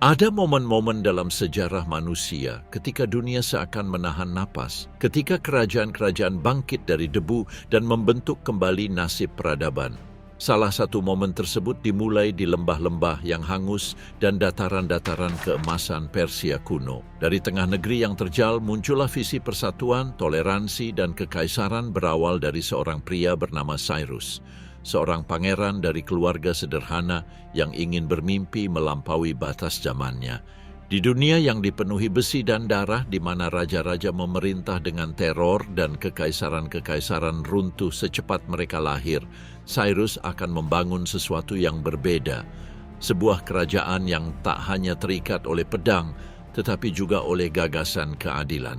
Ada momen-momen dalam sejarah manusia ketika dunia seakan menahan napas, ketika kerajaan-kerajaan bangkit dari debu dan membentuk kembali nasib peradaban. Salah satu momen tersebut dimulai di lembah-lembah yang hangus dan dataran-dataran keemasan Persia kuno. Dari tengah negeri yang terjal muncullah visi persatuan, toleransi, dan kekaisaran berawal dari seorang pria bernama Cyrus. Seorang pangeran dari keluarga sederhana yang ingin bermimpi melampaui batas zamannya. Di dunia yang dipenuhi besi dan darah, di mana raja-raja memerintah dengan teror dan kekaisaran-kekaisaran runtuh secepat mereka lahir, Cyrus akan membangun sesuatu yang berbeda. Sebuah kerajaan yang tak hanya terikat oleh pedang, tetapi juga oleh gagasan keadilan.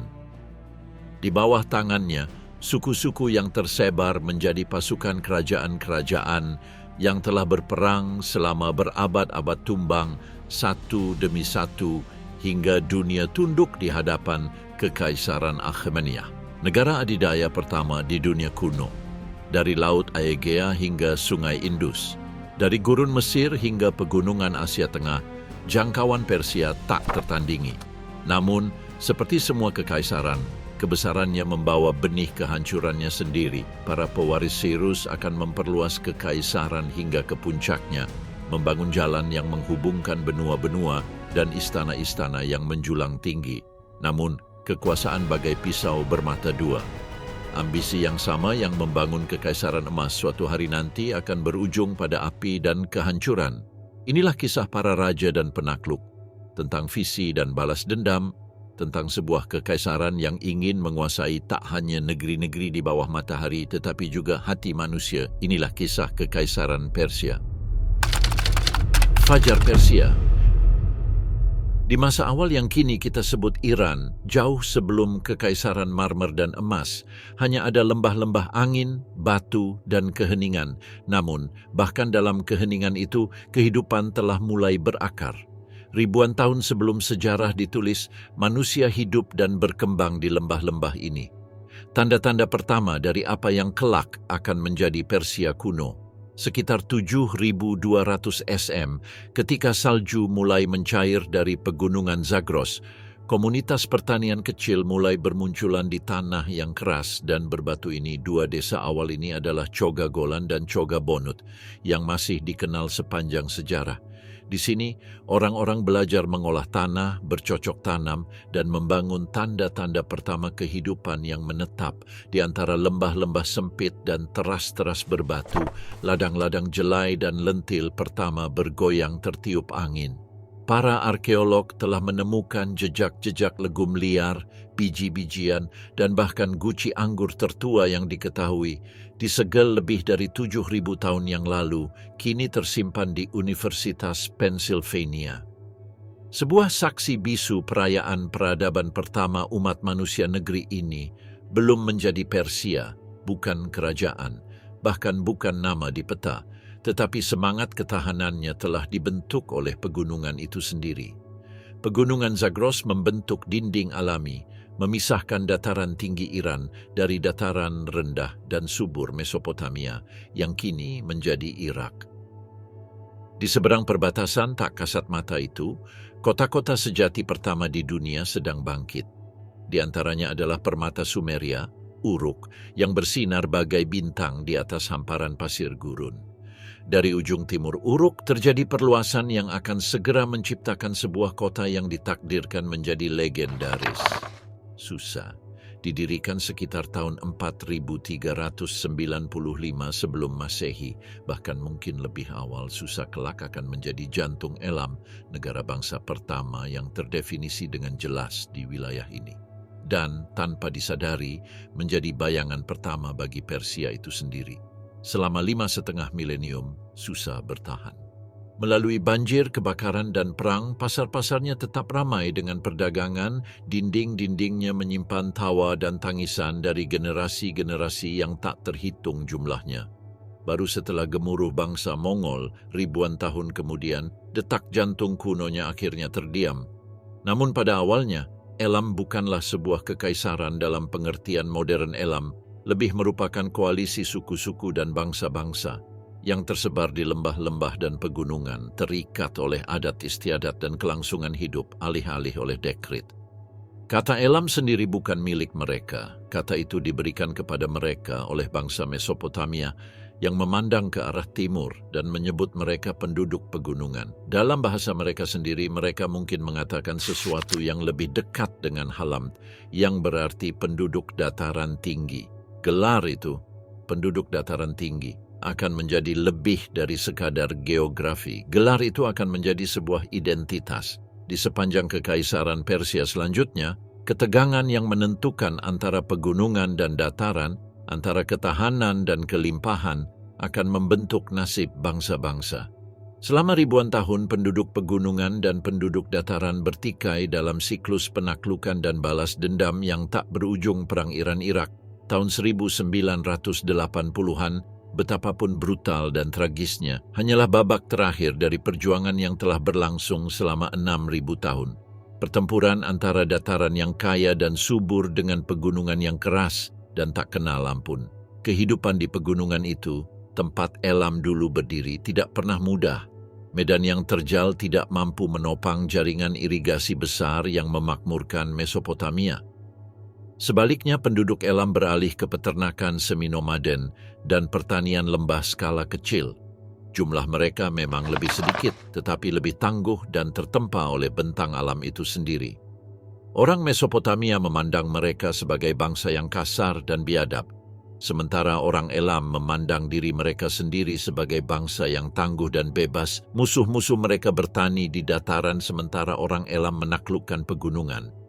Di bawah tangannya, suku-suku yang tersebar menjadi pasukan kerajaan-kerajaan yang telah berperang selama berabad-abad tumbang satu demi satu hingga dunia tunduk di hadapan Kekaisaran Achaemenid, negara adidaya pertama di dunia kuno. Dari Laut Aegea hingga Sungai Indus, dari gurun Mesir hingga pegunungan Asia Tengah, jangkauan Persia tak tertandingi. Namun, seperti semua kekaisaran, kebesarannya membawa benih kehancurannya sendiri. Para pewaris Cyrus akan memperluas kekaisaran hingga ke puncaknya, membangun jalan yang menghubungkan benua-benua dan istana-istana yang menjulang tinggi. Namun, kekuasaan bagai pisau bermata dua. Ambisi yang sama yang membangun kekaisaran emas suatu hari nanti akan berujung pada api dan kehancuran. Inilah kisah para raja dan penakluk, tentang visi dan balas dendam, tentang sebuah kekaisaran yang ingin menguasai tak hanya negeri-negeri di bawah matahari tetapi juga hati manusia. Inilah kisah Kekaisaran Persia. Fajar Persia. Di masa awal yang kini kita sebut Iran, jauh sebelum Kekaisaran Marmer dan Emas, hanya ada lembah-lembah angin, batu, dan keheningan. Namun, bahkan dalam keheningan itu, kehidupan telah mulai berakar. Ribuan tahun sebelum sejarah ditulis, manusia hidup dan berkembang di lembah-lembah ini. Tanda-tanda pertama dari apa yang kelak akan menjadi Persia kuno. Sekitar 7.200 SM, ketika salju mulai mencair dari pegunungan Zagros, komunitas pertanian kecil mulai bermunculan di tanah yang keras dan berbatu ini. Dua desa awal ini adalah Choga Golan dan Choga Bonut, yang masih dikenal sepanjang sejarah. Di sini, orang-orang belajar mengolah tanah, bercocok tanam, dan membangun tanda-tanda pertama kehidupan yang menetap di antara lembah-lembah sempit dan teras-teras berbatu, ladang-ladang jelai dan lentil pertama bergoyang tertiup angin. Para arkeolog telah menemukan jejak-jejak legum liar, biji-bijian, dan bahkan guci anggur tertua yang diketahui di segel lebih dari 7.000 tahun yang lalu, kini tersimpan di Universitas Pennsylvania. Sebuah saksi bisu perayaan peradaban pertama umat manusia negeri ini belum menjadi Persia, bukan kerajaan, bahkan bukan nama di peta, tetapi semangat ketahanannya telah dibentuk oleh pegunungan itu sendiri. Pegunungan Zagros membentuk dinding alami, memisahkan dataran tinggi Iran dari dataran rendah dan subur Mesopotamia yang kini menjadi Irak. Di seberang perbatasan tak kasat mata itu, kota-kota sejati pertama di dunia sedang bangkit. Di antaranya adalah permata Sumeria, Uruk, yang bersinar bagai bintang di atas hamparan pasir gurun. Dari ujung timur Uruk terjadi perluasan yang akan segera menciptakan sebuah kota yang ditakdirkan menjadi legendaris. Susa, didirikan sekitar tahun 4395 sebelum Masehi, bahkan mungkin lebih awal. Susa kelak akan menjadi jantung Elam, negara bangsa pertama yang terdefinisi dengan jelas di wilayah ini. Dan tanpa disadari, menjadi bayangan pertama bagi Persia itu sendiri. Selama 5,5 milenium, Susa bertahan. Melalui banjir, kebakaran, dan perang, pasar-pasarnya tetap ramai dengan perdagangan. Dinding-dindingnya menyimpan tawa dan tangisan dari generasi-generasi yang tak terhitung jumlahnya. Baru setelah gemuruh bangsa Mongol ribuan tahun kemudian, detak jantung kunonya akhirnya terdiam. Namun pada awalnya, Elam bukanlah sebuah kekaisaran dalam pengertian modern Elam, lebih merupakan koalisi suku-suku dan bangsa-bangsa yang tersebar di lembah-lembah dan pegunungan, terikat oleh adat istiadat dan kelangsungan hidup, alih-alih oleh dekrit. Kata Elam sendiri bukan milik mereka. Kata itu diberikan kepada mereka oleh bangsa Mesopotamia yang memandang ke arah timur dan menyebut mereka penduduk pegunungan. Dalam bahasa mereka sendiri, mereka mungkin mengatakan sesuatu yang lebih dekat dengan Halam, yang berarti penduduk dataran tinggi. Gelar itu, penduduk dataran tinggi, akan menjadi lebih dari sekadar geografi. Gelar itu akan menjadi sebuah identitas. Di sepanjang kekaisaran Persia selanjutnya, ketegangan yang menentukan antara pegunungan dan dataran, antara ketahanan dan kelimpahan, akan membentuk nasib bangsa-bangsa. Selama ribuan tahun, penduduk pegunungan dan penduduk dataran bertikai dalam siklus penaklukan dan balas dendam yang tak berujung. Perang Iran-Irak tahun 1980-an, betapapun brutal dan tragisnya, hanyalah babak terakhir dari perjuangan yang telah berlangsung selama 6.000 tahun. Pertempuran antara dataran yang kaya dan subur dengan pegunungan yang keras dan tak kenal ampun. Kehidupan di pegunungan itu, tempat Elam dulu berdiri, tidak pernah mudah. Medan yang terjal tidak mampu menopang jaringan irigasi besar yang memakmurkan Mesopotamia. Sebaliknya, penduduk Elam beralih ke peternakan semi-nomaden dan pertanian lembah skala kecil. Jumlah mereka memang lebih sedikit, tetapi lebih tangguh dan tertempa oleh bentang alam itu sendiri. Orang Mesopotamia memandang mereka sebagai bangsa yang kasar dan biadab, sementara orang Elam memandang diri mereka sendiri sebagai bangsa yang tangguh dan bebas. Musuh-musuh mereka bertani di dataran, sementara orang Elam menaklukkan pegunungan.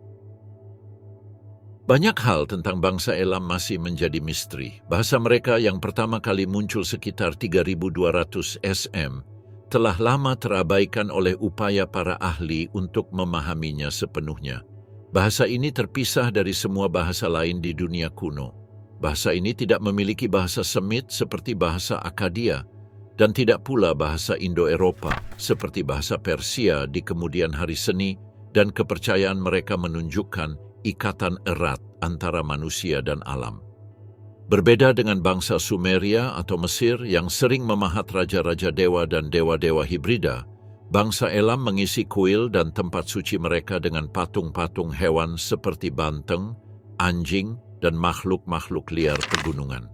Banyak hal tentang bangsa Elam masih menjadi misteri. Bahasa mereka yang pertama kali muncul sekitar 3200 SM telah lama terabaikan oleh upaya para ahli untuk memahaminya sepenuhnya. Bahasa ini terpisah dari semua bahasa lain di dunia kuno. Bahasa ini tidak memiliki bahasa Semit seperti bahasa Akkadia, dan tidak pula bahasa Indo-Eropa seperti bahasa Persia di kemudian hari seni, dan kepercayaan mereka menunjukkan ikatan erat antara manusia dan alam. Berbeda dengan bangsa Sumeria atau Mesir yang sering memahat raja-raja dewa dan dewa-dewa hibrida, bangsa Elam mengisi kuil dan tempat suci mereka dengan patung-patung hewan seperti banteng, anjing, dan makhluk-makhluk liar pegunungan.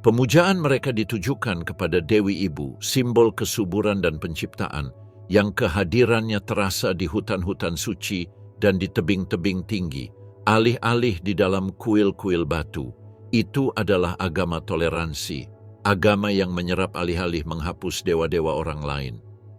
Pemujaan mereka ditujukan kepada Dewi Ibu, simbol kesuburan dan penciptaan, yang kehadirannya terasa di hutan-hutan suci dan di tebing-tebing tinggi, alih-alih di dalam kuil-kuil batu. Itu adalah agama toleransi, agama yang menyerap alih-alih menghapus dewa-dewa orang lain.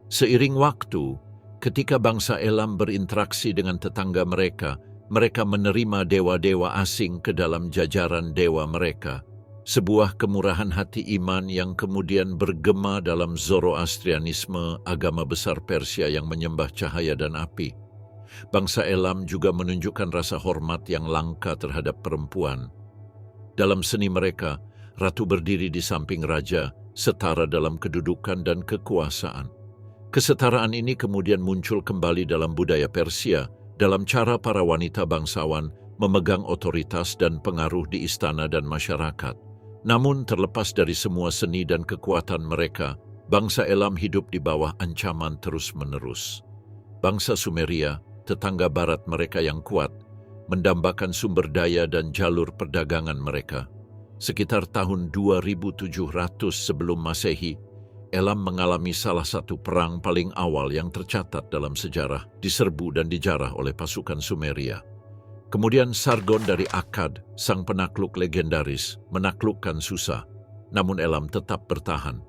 Seiring waktu, ketika bangsa Elam berinteraksi dengan tetangga mereka, mereka menerima dewa-dewa asing ke dalam jajaran dewa mereka. Sebuah kemurahan hati iman yang kemudian bergema dalam Zoroastrianisme, agama besar Persia yang menyembah cahaya dan api. Bangsa Elam juga menunjukkan rasa hormat yang langka terhadap perempuan. Dalam seni mereka, ratu berdiri di samping raja, setara dalam kedudukan dan kekuasaan. Kesetaraan ini kemudian muncul kembali dalam budaya Persia, dalam cara para wanita bangsawan memegang otoritas dan pengaruh di istana dan masyarakat. Namun, terlepas dari semua seni dan kekuatan mereka, bangsa Elam hidup di bawah ancaman terus-menerus. Bangsa Sumeria, tetangga barat mereka yang kuat, mendambakan sumber daya dan jalur perdagangan mereka. Sekitar tahun 2700 sebelum Masehi, Elam mengalami salah satu perang paling awal yang tercatat dalam sejarah, diserbu dan dijarah oleh pasukan Sumeria. Kemudian Sargon dari Akkad, sang penakluk legendaris, menaklukkan Susa, namun Elam tetap bertahan.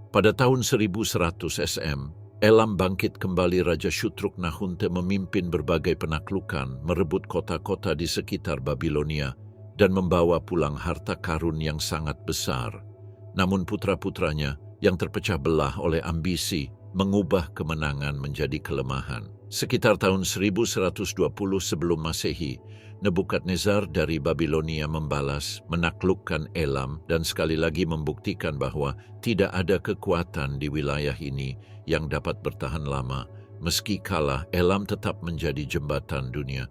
Pada tahun 1100 SM, Elam bangkit kembali. Raja Shutruk Nahunte memimpin berbagai penaklukan, merebut kota-kota di sekitar Babilonia, dan membawa pulang harta karun yang sangat besar. Namun putra-putranya yang terpecah belah oleh ambisi mengubah kemenangan menjadi kelemahan. Sekitar tahun 1120 sebelum Masehi, Nebukadnezar dari Babilonia membalas, menaklukkan Elam, dan sekali lagi membuktikan bahwa tidak ada kekuatan di wilayah ini yang dapat bertahan lama. Meski kalah, Elam tetap menjadi jembatan dunia.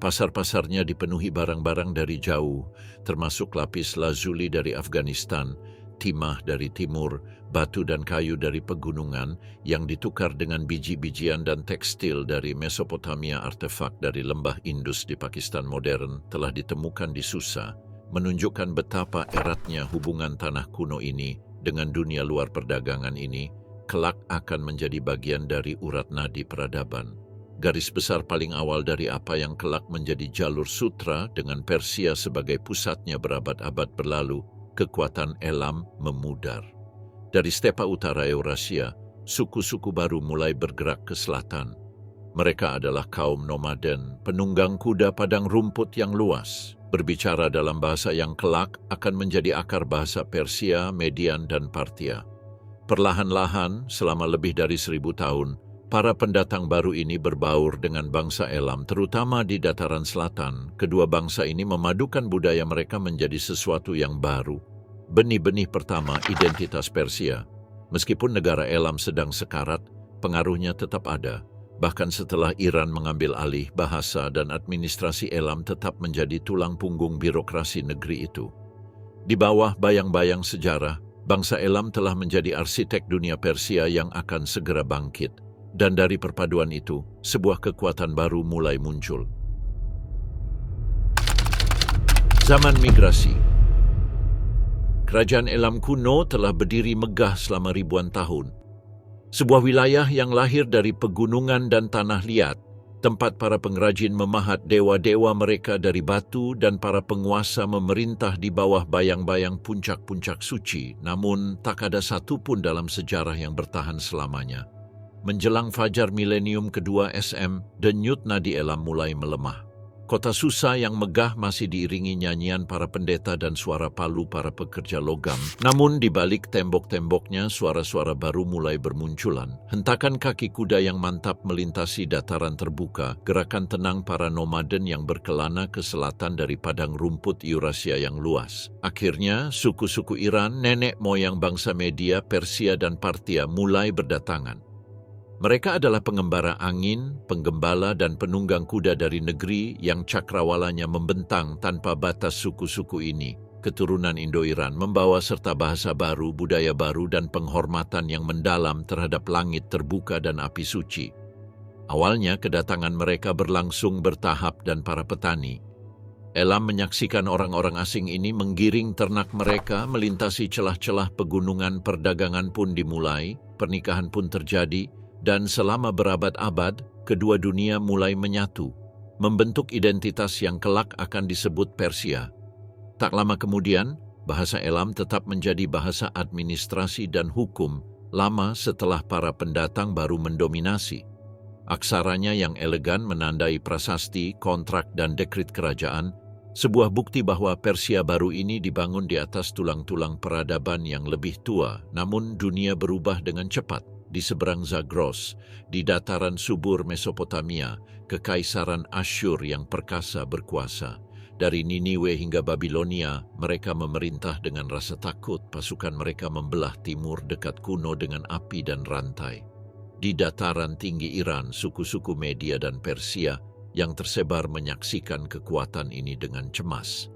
Pasar-pasarnya dipenuhi barang-barang dari jauh, termasuk lapis lazuli dari Afghanistan, timah dari timur, batu dan kayu dari pegunungan yang ditukar dengan biji-bijian dan tekstil dari Mesopotamia. Artefak dari lembah Indus di Pakistan modern telah ditemukan di Susa, menunjukkan betapa eratnya hubungan tanah kuno ini dengan dunia luar. Perdagangan ini kelak akan menjadi bagian dari urat nadi peradaban. Garis besar paling awal dari apa yang kelak menjadi jalur sutra dengan Persia sebagai pusatnya berabad-abad berlalu, kekuatan Elam memudar. Dari stepa utara Eurasia, suku-suku baru mulai bergerak ke selatan. Mereka adalah kaum nomaden, penunggang kuda padang rumput yang luas, berbicara dalam bahasa yang kelak akan menjadi akar bahasa Persia, Median, dan Parthia. Perlahan-lahan, selama lebih dari 1000 tahun, para pendatang baru ini berbaur dengan bangsa Elam, terutama di dataran selatan. Kedua bangsa ini memadukan budaya mereka menjadi sesuatu yang baru. Benih-benih pertama identitas Persia. Meskipun negara Elam sedang sekarat, pengaruhnya tetap ada. Bahkan setelah Iran mengambil alih, bahasa dan administrasi Elam tetap menjadi tulang punggung birokrasi negeri itu. Di bawah bayang-bayang sejarah, bangsa Elam telah menjadi arsitek dunia Persia yang akan segera bangkit. Dan dari perpaduan itu, sebuah kekuatan baru mulai muncul. Zaman migrasi. Kerajaan Elam kuno telah berdiri megah selama ribuan tahun. Sebuah wilayah yang lahir dari pegunungan dan tanah liat, tempat para pengrajin memahat dewa-dewa mereka dari batu dan para penguasa memerintah di bawah bayang-bayang puncak-puncak suci, namun tak ada satu pun dalam sejarah yang bertahan selamanya. Menjelang fajar milenium kedua SM, denyut nadi Elam mulai melemah. Kota Susa yang megah masih diiringi nyanyian para pendeta dan suara palu para pekerja logam. Namun di balik tembok-temboknya suara-suara baru mulai bermunculan. Hentakan kaki kuda yang mantap melintasi dataran terbuka, gerakan tenang para nomaden yang berkelana ke selatan dari padang rumput Eurasia yang luas. Akhirnya, suku-suku Iran, nenek moyang bangsa Media, Persia, dan Parthia mulai berdatangan. Mereka adalah pengembara angin, penggembala, dan penunggang kuda dari negeri yang cakrawalanya membentang tanpa batas. Suku-suku ini, keturunan Indo-Iran, membawa serta bahasa baru, budaya baru, dan penghormatan yang mendalam terhadap langit terbuka dan api suci. Awalnya, kedatangan mereka berlangsung bertahap dan para petani. Elam menyaksikan orang-orang asing ini menggiring ternak mereka melintasi celah-celah pegunungan. Perdagangan pun dimulai, pernikahan pun terjadi, dan selama berabad-abad, kedua dunia mulai menyatu, membentuk identitas yang kelak akan disebut Persia. Tak lama kemudian, bahasa Elam tetap menjadi bahasa administrasi dan hukum, lama setelah para pendatang baru mendominasi. Aksaranya yang elegan menandai prasasti, kontrak, dan dekrit kerajaan, sebuah bukti bahwa Persia baru ini dibangun di atas tulang-tulang peradaban yang lebih tua. Namun dunia berubah dengan cepat. Di seberang Zagros, di dataran subur Mesopotamia, kekaisaran Asyur yang perkasa berkuasa. Dari Niniwe hingga Babilonia, mereka memerintah dengan rasa takut. Pasukan mereka membelah timur dekat kuno dengan api dan rantai. Di dataran tinggi Iran, suku-suku Media dan Persia yang tersebar menyaksikan kekuatan ini dengan cemas.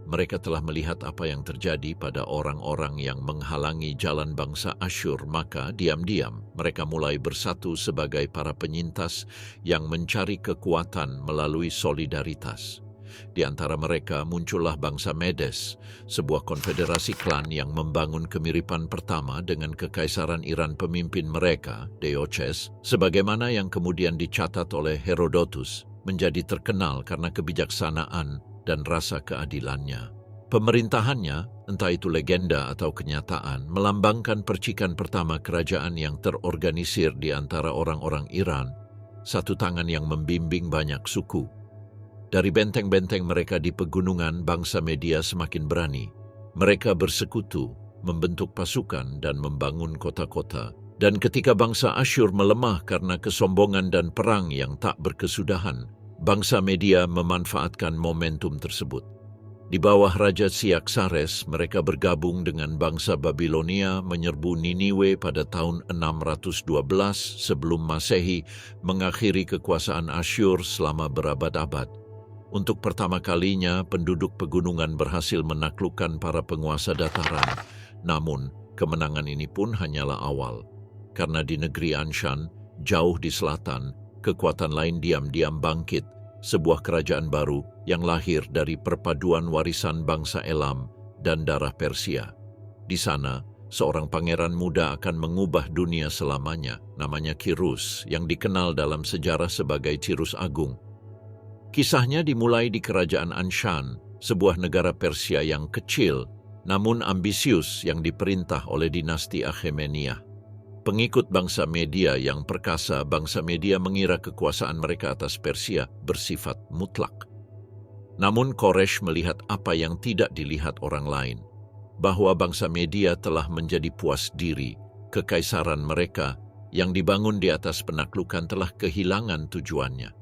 Mereka telah melihat apa yang terjadi pada orang-orang yang menghalangi jalan bangsa Asyur, maka diam-diam mereka mulai bersatu sebagai para penyintas yang mencari kekuatan melalui solidaritas. Di antara mereka muncullah bangsa Medes, sebuah konfederasi klan yang membangun kemiripan pertama dengan kekaisaran Iran. Pemimpin mereka, Deioces, sebagaimana yang kemudian dicatat oleh Herodotus, menjadi terkenal karena kebijaksanaan dan rasa keadilannya. Pemerintahannya, entah itu legenda atau kenyataan, melambangkan percikan pertama kerajaan yang terorganisir di antara orang-orang Iran, satu tangan yang membimbing banyak suku. Dari benteng-benteng mereka di pegunungan, bangsa Media semakin berani. Mereka bersekutu, membentuk pasukan, dan membangun kota-kota. Dan ketika bangsa Asyur melemah karena kesombongan dan perang yang tak berkesudahan, bangsa Media memanfaatkan momentum tersebut. Di bawah Raja Siaksares, mereka bergabung dengan bangsa Babilonia menyerbu Niniwe pada tahun 612 sebelum Masehi, mengakhiri kekuasaan Asyur selama berabad-abad. Untuk pertama kalinya, penduduk pegunungan berhasil menaklukkan para penguasa dataran, Namun, kemenangan ini pun hanyalah awal. Karena di negeri Anshan, jauh di selatan, kekuatan lain diam-diam bangkit, sebuah kerajaan baru yang lahir dari perpaduan warisan bangsa Elam dan darah Persia. Di sana, seorang pangeran muda akan mengubah dunia selamanya, namanya Kirus, yang dikenal dalam sejarah sebagai Cirus Agung. Kisahnya dimulai di kerajaan Anshan, sebuah negara Persia yang kecil, namun ambisius yang diperintah oleh dinasti Achaemenid. Pengikut bangsa Media yang perkasa, bangsa Media mengira kekuasaan mereka atas Persia bersifat mutlak. Namun Quraisy melihat apa yang tidak dilihat orang lain, bahwa bangsa Media telah menjadi puas diri, kekaisaran mereka yang dibangun di atas penaklukan telah kehilangan tujuannya.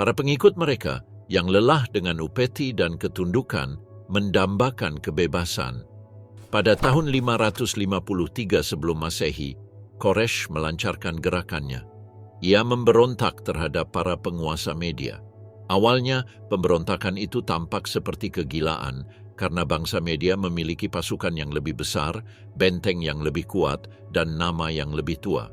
Para pengikut mereka yang lelah dengan upeti dan ketundukan mendambakan kebebasan. Pada tahun 553 sebelum Masehi, Quraisy melancarkan gerakannya. Ia memberontak terhadap para penguasa Media. Awalnya, pemberontakan itu tampak seperti kegilaan karena bangsa Media memiliki pasukan yang lebih besar, benteng yang lebih kuat, dan nama yang lebih tua.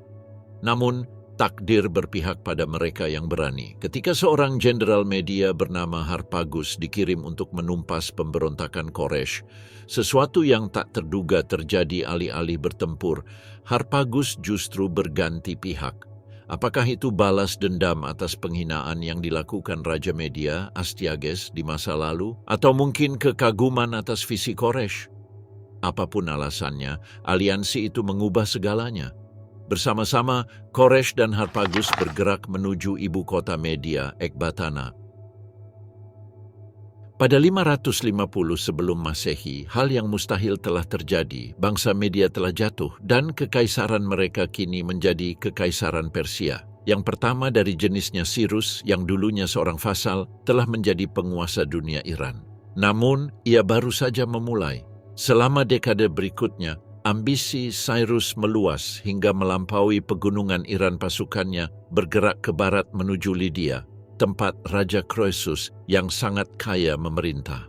Namun, takdir berpihak pada mereka yang berani. Ketika seorang jenderal Media bernama Harpagus dikirim untuk menumpas pemberontakan Quraisy, sesuatu yang tak terduga terjadi alih-alih bertempur. Harpagus justru berganti pihak. Apakah itu balas dendam atas penghinaan yang dilakukan Raja Media, Astyages, di masa lalu? Atau mungkin kekaguman atas visi Quraisy? Apapun alasannya, aliansi itu mengubah segalanya. Bersama-sama, Quraisy dan Harpagus bergerak menuju ibu kota Media, Ekbatana. Pada 550 sebelum Masehi, hal yang mustahil telah terjadi. Bangsa Media telah jatuh dan kekaisaran mereka kini menjadi kekaisaran Persia. Yang pertama dari jenisnya, Cyrus, yang dulunya seorang vasal, telah menjadi penguasa dunia Iran. Namun, ia baru saja memulai. Selama dekade berikutnya, ambisi Cyrus meluas hingga melampaui pegunungan Iran. Pasukannya bergerak ke barat menuju Lydia, tempat Raja Croesus yang sangat kaya memerintah.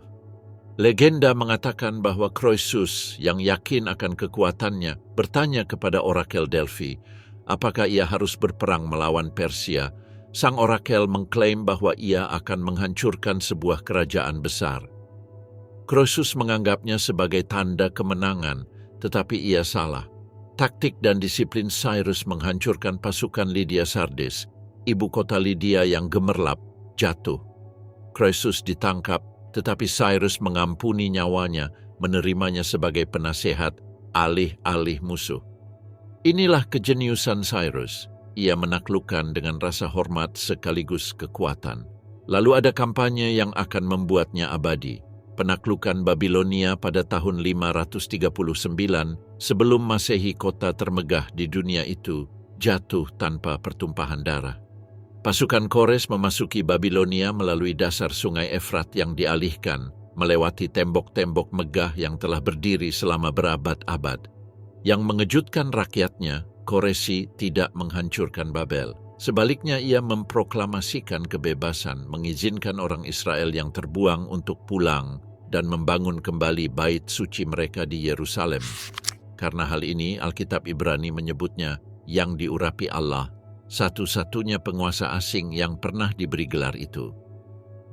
Legenda mengatakan bahwa Croesus yang yakin akan kekuatannya bertanya kepada orakel Delphi, apakah ia harus berperang melawan Persia. Sang orakel mengklaim bahwa ia akan menghancurkan sebuah kerajaan besar. Croesus menganggapnya sebagai tanda kemenangan, tetapi ia salah. Taktik dan disiplin Cyrus menghancurkan pasukan Lydia Sardes, ibu kota Lydia yang gemerlap, jatuh. Croesus ditangkap, tetapi Cyrus mengampuni nyawanya, menerimanya sebagai penasehat alih-alih musuh. Inilah kejeniusan Cyrus. Ia menaklukkan dengan rasa hormat sekaligus kekuatan. Lalu ada kampanye yang akan membuatnya abadi. Penaklukan Babilonia pada tahun 539 sebelum Masehi, kota termegah di dunia itu jatuh tanpa pertumpahan darah. Pasukan Quraisy memasuki Babilonia melalui dasar sungai Efrat yang dialihkan, melewati tembok-tembok megah yang telah berdiri selama berabad-abad. Yang mengejutkan rakyatnya, Quraisy tidak menghancurkan Babel. Sebaliknya, ia memproklamasikan kebebasan, mengizinkan orang Israel yang terbuang untuk pulang dan membangun kembali bait suci mereka di Yerusalem. Karena hal ini, Alkitab Ibrani menyebutnya yang diurapi Allah, satu-satunya penguasa asing yang pernah diberi gelar itu.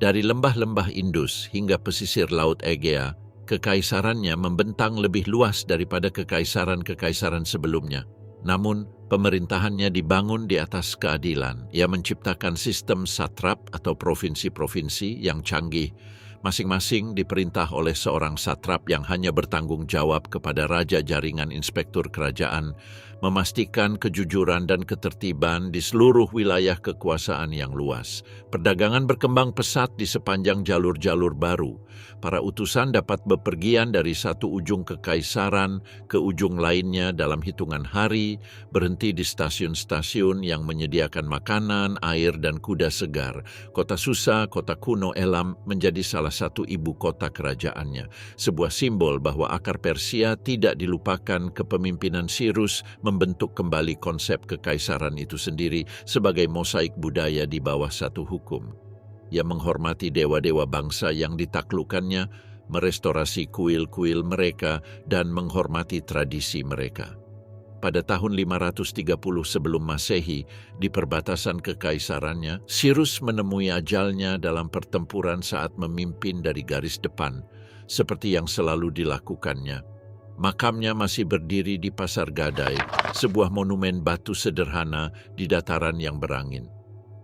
Dari lembah-lembah Indus hingga pesisir Laut Egea, kekaisarannya membentang lebih luas daripada kekaisaran-kekaisaran sebelumnya. Namun, pemerintahannya dibangun di atas keadilan. Ia menciptakan sistem satrap atau provinsi-provinsi yang canggih, masing-masing diperintah oleh seorang satrap yang hanya bertanggung jawab kepada raja. Jaringan inspektur kerajaan memastikan kejujuran dan ketertiban di seluruh wilayah kekuasaan yang luas. Perdagangan berkembang pesat di sepanjang jalur-jalur baru. Para utusan dapat bepergian dari satu ujung kekaisaran ke ujung lainnya dalam hitungan hari, berhenti di stasiun-stasiun yang menyediakan makanan, air, dan kuda segar. Kota Susa, kota kuno Elam, menjadi salah satu ibu kota kerajaannya. Sebuah simbol bahwa akar Persia tidak dilupakan. Kepemimpinan Cyrus membentuk kembali konsep kekaisaran itu sendiri sebagai mosaik budaya di bawah satu hukum. Ia menghormati dewa-dewa bangsa yang ditaklukkannya, merestorasi kuil-kuil mereka, dan menghormati tradisi mereka. Pada tahun 530 sebelum Masehi, di perbatasan kekaisarannya, Cyrus menemui ajalnya dalam pertempuran saat memimpin dari garis depan, seperti yang selalu dilakukannya. Makamnya masih berdiri di Pasar Gadai, sebuah monumen batu sederhana di dataran yang berangin.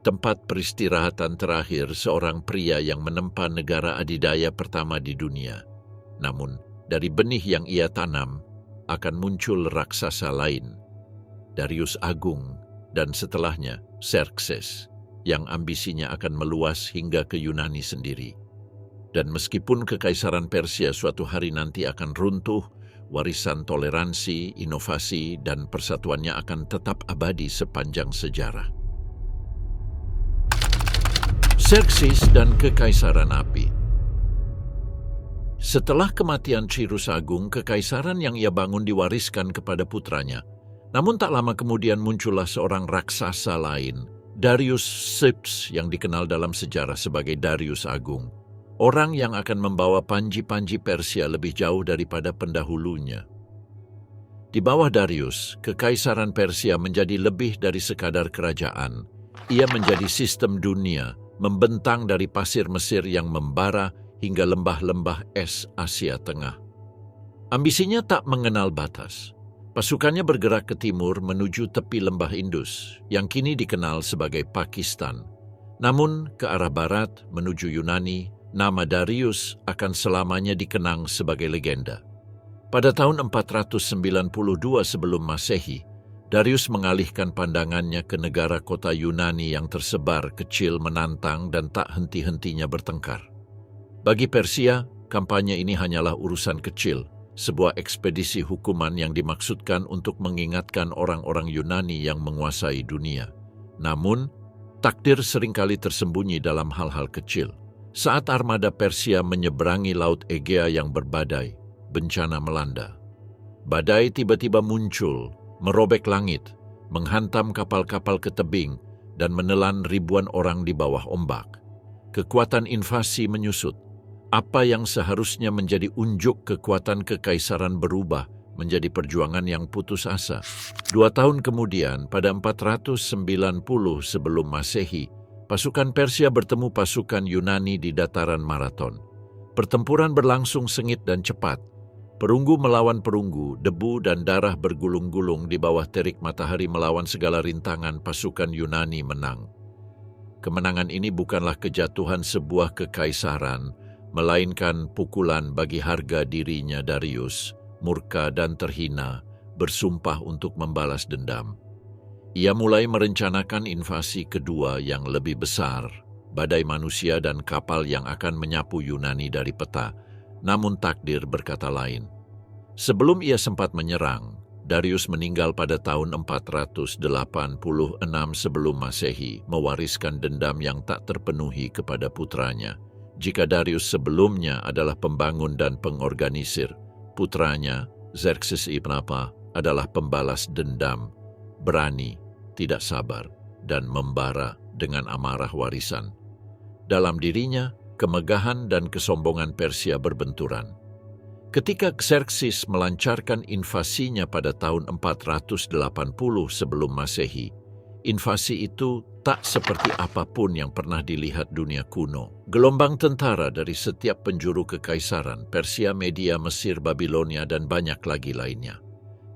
Tempat peristirahatan terakhir seorang pria yang menempa negara adidaya pertama di dunia. Namun, dari benih yang ia tanam, akan muncul raksasa lain, Darius Agung, dan setelahnya Xerxes, yang ambisinya akan meluas hingga ke Yunani sendiri. Dan meskipun kekaisaran Persia suatu hari nanti akan runtuh, warisan toleransi, inovasi, dan persatuannya akan tetap abadi sepanjang sejarah. Xerxes dan Kekaisaran Api. Setelah kematian Cyrus Agung, kekaisaran yang ia bangun diwariskan kepada putranya. Namun tak lama kemudian muncullah seorang raksasa lain, Darius Sips, yang dikenal dalam sejarah sebagai Darius Agung. Orang yang akan membawa panji-panji Persia lebih jauh daripada pendahulunya. Di bawah Darius, kekaisaran Persia menjadi lebih dari sekadar kerajaan. Ia menjadi sistem dunia, membentang dari pasir Mesir yang membara hingga lembah-lembah es Asia Tengah. Ambisinya tak mengenal batas. Pasukannya bergerak ke timur menuju tepi lembah Indus, yang kini dikenal sebagai Pakistan. Namun, ke arah barat menuju Yunani, nama Darius akan selamanya dikenang sebagai legenda. Pada tahun 492 sebelum Masehi, Darius mengalihkan pandangannya ke negara kota Yunani yang tersebar, kecil, menantang, dan tak henti-hentinya bertengkar. Bagi Persia, kampanye ini hanyalah urusan kecil, sebuah ekspedisi hukuman yang dimaksudkan untuk mengingatkan orang-orang Yunani yang menguasai dunia. Namun, takdir seringkali tersembunyi dalam hal-hal kecil. Saat armada Persia menyeberangi Laut Egea yang berbadai, bencana melanda. Badai tiba-tiba muncul, merobek langit, menghantam kapal-kapal ke tebing, dan menelan ribuan orang di bawah ombak. Kekuatan invasi menyusut. Apa yang seharusnya menjadi unjuk kekuatan kekaisaran berubah menjadi perjuangan yang putus asa. 2 tahun kemudian, pada 490 sebelum Masehi, pasukan Persia bertemu pasukan Yunani di dataran Marathon. Pertempuran berlangsung sengit dan cepat. Perunggu melawan perunggu, debu dan darah bergulung-gulung di bawah terik matahari melawan segala rintangan. Pasukan Yunani menang. Kemenangan ini bukanlah kejatuhan sebuah kekaisaran, melainkan pukulan bagi harga dirinya. Darius, murka dan terhina, bersumpah untuk membalas dendam. Ia mulai merencanakan invasi kedua yang lebih besar, badai manusia dan kapal yang akan menyapu Yunani dari peta. Namun takdir berkata lain. Sebelum ia sempat menyerang, Darius meninggal pada tahun 486 sebelum Masehi, mewariskan dendam yang tak terpenuhi kepada putranya. Jika Darius sebelumnya adalah pembangun dan pengorganisir, putranya, Xerxes Ibn Apa, adalah pembalas dendam, berani, tidak sabar, dan membara dengan amarah warisan. Dalam dirinya, kemegahan dan kesombongan Persia berbenturan. Ketika Xerxes melancarkan invasinya pada tahun 480 sebelum Masehi, invasi itu tak seperti apapun yang pernah dilihat dunia kuno. Gelombang tentara dari setiap penjuru kekaisaran, Persia, Media, Mesir, Babilonia, dan banyak lagi lainnya.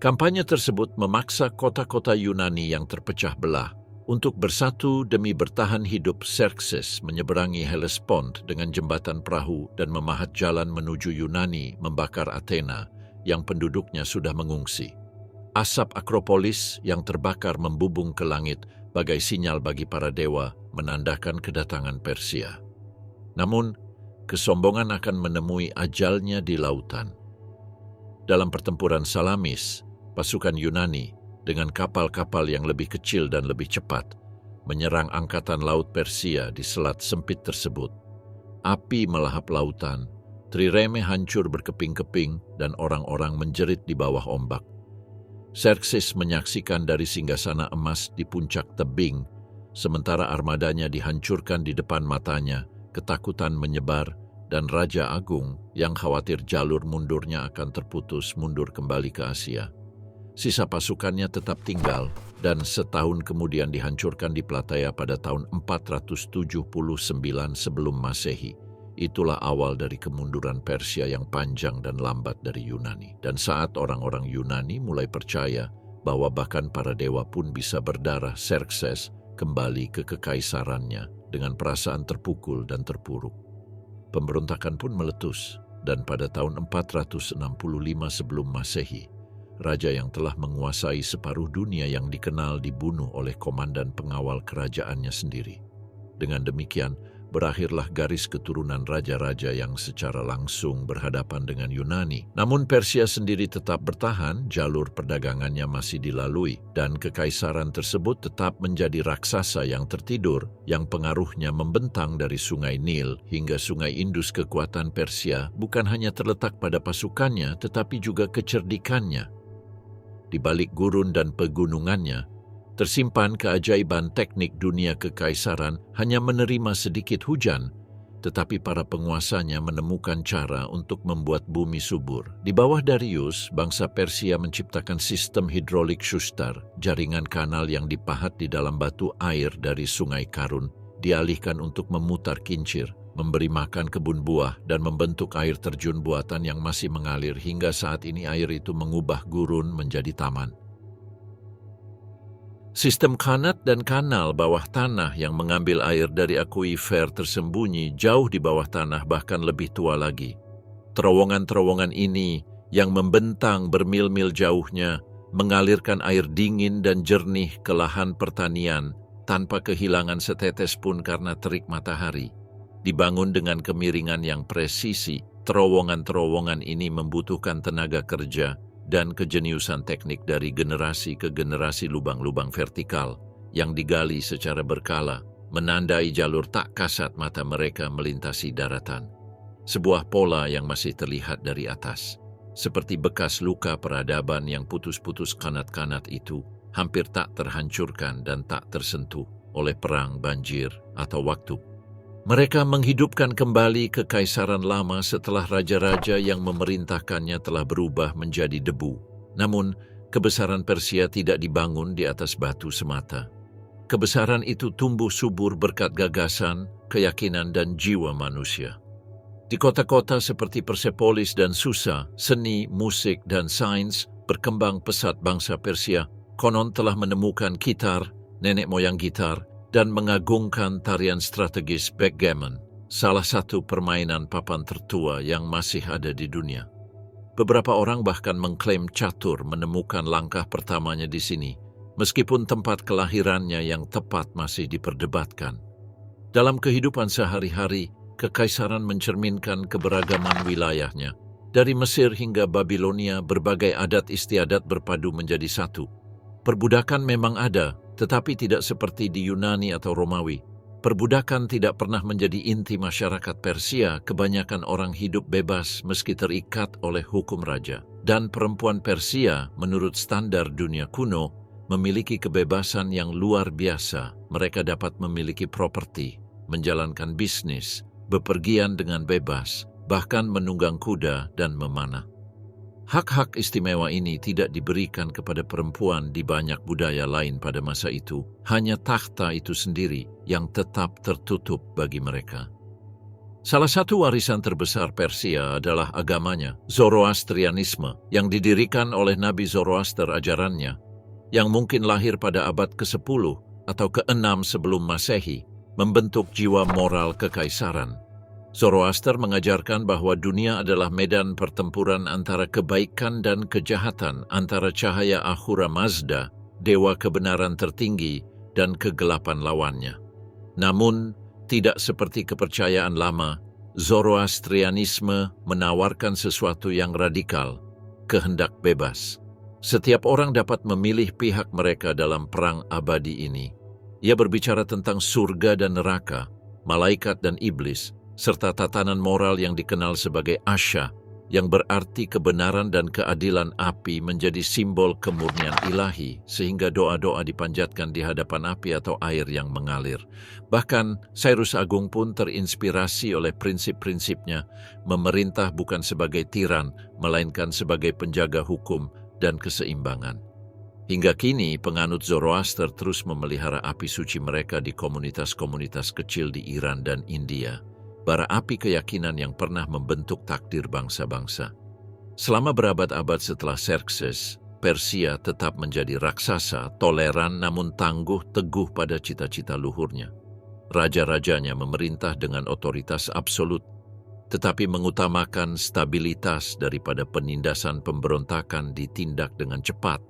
Kampanye tersebut memaksa kota-kota Yunani yang terpecah belah untuk bersatu demi bertahan hidup. Xerxes menyeberangi Hellespont dengan jembatan perahu dan memahat jalan menuju Yunani, membakar Athena yang penduduknya sudah mengungsi. Asap Akropolis yang terbakar membubung ke langit bagai sinyal bagi para dewa menandakan kedatangan Persia. Namun, kesombongan akan menemui ajalnya di lautan. Dalam pertempuran Salamis, pasukan Yunani dengan kapal-kapal yang lebih kecil dan lebih cepat menyerang angkatan laut Persia di selat sempit tersebut. Api melahap lautan, Trireme hancur berkeping-keping, dan orang-orang menjerit di bawah ombak. Xerxes menyaksikan dari singgasana emas di puncak tebing, sementara armadanya dihancurkan di depan matanya. Ketakutan menyebar dan Raja Agung yang khawatir jalur mundurnya akan terputus mundur kembali ke Asia. Sisa pasukannya tetap tinggal dan setahun kemudian dihancurkan di Plataea pada tahun 479 sebelum Masehi. Itulah awal dari kemunduran Persia yang panjang dan lambat dari Yunani. Dan saat orang-orang Yunani mulai percaya bahwa bahkan para dewa pun bisa berdarah, Xerxes kembali ke kekaisarannya dengan perasaan terpukul dan terpuruk. Pemberontakan pun meletus, dan pada tahun 465 sebelum Masehi, raja yang telah menguasai separuh dunia yang dikenal dibunuh oleh komandan pengawal kerajaannya sendiri. Dengan demikian, berakhirlah garis keturunan raja-raja yang secara langsung berhadapan dengan Yunani. Namun Persia sendiri tetap bertahan, jalur perdagangannya masih dilalui, dan kekaisaran tersebut tetap menjadi raksasa yang tertidur, yang pengaruhnya membentang dari sungai Nil hingga sungai Indus. Kekuatan Persia bukan hanya terletak pada pasukannya, tetapi juga kecerdikannya. Di balik gurun dan pegunungannya, tersimpan keajaiban teknik. Dunia kekaisaran hanya menerima sedikit hujan, tetapi para penguasanya menemukan cara untuk membuat bumi subur. Di bawah Darius, bangsa Persia menciptakan sistem hidrolik Shustar, jaringan kanal yang dipahat di dalam batu air dari sungai Karun, dialihkan untuk memutar kincir, memberi makan kebun buah, dan membentuk air terjun buatan yang masih mengalir hingga saat ini. Air itu mengubah gurun menjadi taman. Sistem kanat dan kanal bawah tanah yang mengambil air dari akuifer tersembunyi jauh di bawah tanah, bahkan lebih tua lagi. Terowongan-terowongan ini yang membentang bermil-mil jauhnya mengalirkan air dingin dan jernih ke lahan pertanian tanpa kehilangan setetes pun karena terik matahari. Dibangun dengan kemiringan yang presisi, terowongan-terowongan ini membutuhkan tenaga kerja dan kejeniusan teknik dari generasi ke generasi. Lubang-lubang vertikal yang digali secara berkala menandai jalur tak kasat mata mereka melintasi daratan. Sebuah pola yang masih terlihat dari atas, seperti bekas luka peradaban yang putus-putus. Kanat-kanat itu hampir tak terhancurkan dan tak tersentuh oleh perang, banjir, atau waktu. Mereka menghidupkan kembali kekaisaran lama setelah raja-raja yang memerintahkannya telah berubah menjadi debu. Namun, kebesaran Persia tidak dibangun di atas batu semata. Kebesaran itu tumbuh subur berkat gagasan, keyakinan, dan jiwa manusia. Di kota-kota seperti Persepolis dan Susa, seni, musik, dan sains berkembang pesat. Bangsa Persia konon telah menemukan gitar, nenek moyang gitar, dan mengagungkan tarian strategis backgammon, salah satu permainan papan tertua yang masih ada di dunia. Beberapa orang bahkan mengklaim catur menemukan langkah pertamanya di sini, meskipun tempat kelahirannya yang tepat masih diperdebatkan. Dalam kehidupan sehari-hari, kekaisaran mencerminkan keberagaman wilayahnya. Dari Mesir hingga Babilonia, berbagai adat istiadat berpadu menjadi satu. Perbudakan memang ada, tetapi tidak seperti di Yunani atau Romawi. Perbudakan tidak pernah menjadi inti masyarakat Persia. Kebanyakan orang hidup bebas meski terikat oleh hukum raja. Dan perempuan Persia, menurut standar dunia kuno, memiliki kebebasan yang luar biasa. Mereka dapat memiliki properti, menjalankan bisnis, bepergian dengan bebas, bahkan menunggang kuda dan memanah. Hak-hak istimewa ini tidak diberikan kepada perempuan di banyak budaya lain pada masa itu. Hanya takhta itu sendiri yang tetap tertutup bagi mereka. Salah satu warisan terbesar Persia adalah agamanya, Zoroastrianisme, yang didirikan oleh Nabi Zoroaster. Ajarannya, yang mungkin lahir pada abad ke-10 atau ke-6 sebelum Masehi, membentuk jiwa moral kekaisaran. Zoroaster mengajarkan bahwa dunia adalah medan pertempuran antara kebaikan dan kejahatan, antara cahaya Ahura Mazda, dewa kebenaran tertinggi, dan kegelapan lawannya. Namun, tidak seperti kepercayaan lama, Zoroastrianisme menawarkan sesuatu yang radikal, kehendak bebas. Setiap orang dapat memilih pihak mereka dalam perang abadi ini. Ia berbicara tentang surga dan neraka, malaikat dan iblis, serta tatanan moral yang dikenal sebagai asya, yang berarti kebenaran dan keadilan. Api menjadi simbol kemurnian ilahi, sehingga doa-doa dipanjatkan di hadapan api atau air yang mengalir. Bahkan, Cyrus Agung pun terinspirasi oleh prinsip-prinsipnya, memerintah bukan sebagai tiran, melainkan sebagai penjaga hukum dan keseimbangan. Hingga kini, penganut Zoroaster terus memelihara api suci mereka di komunitas-komunitas kecil di Iran dan India. Bara api keyakinan yang pernah membentuk takdir bangsa-bangsa. Selama berabad-abad setelah Xerxes, Persia tetap menjadi raksasa, toleran namun tangguh teguh pada cita-cita luhurnya. Raja-rajanya memerintah dengan otoritas absolut, tetapi mengutamakan stabilitas daripada penindasan pemberontakan ditindak dengan cepat.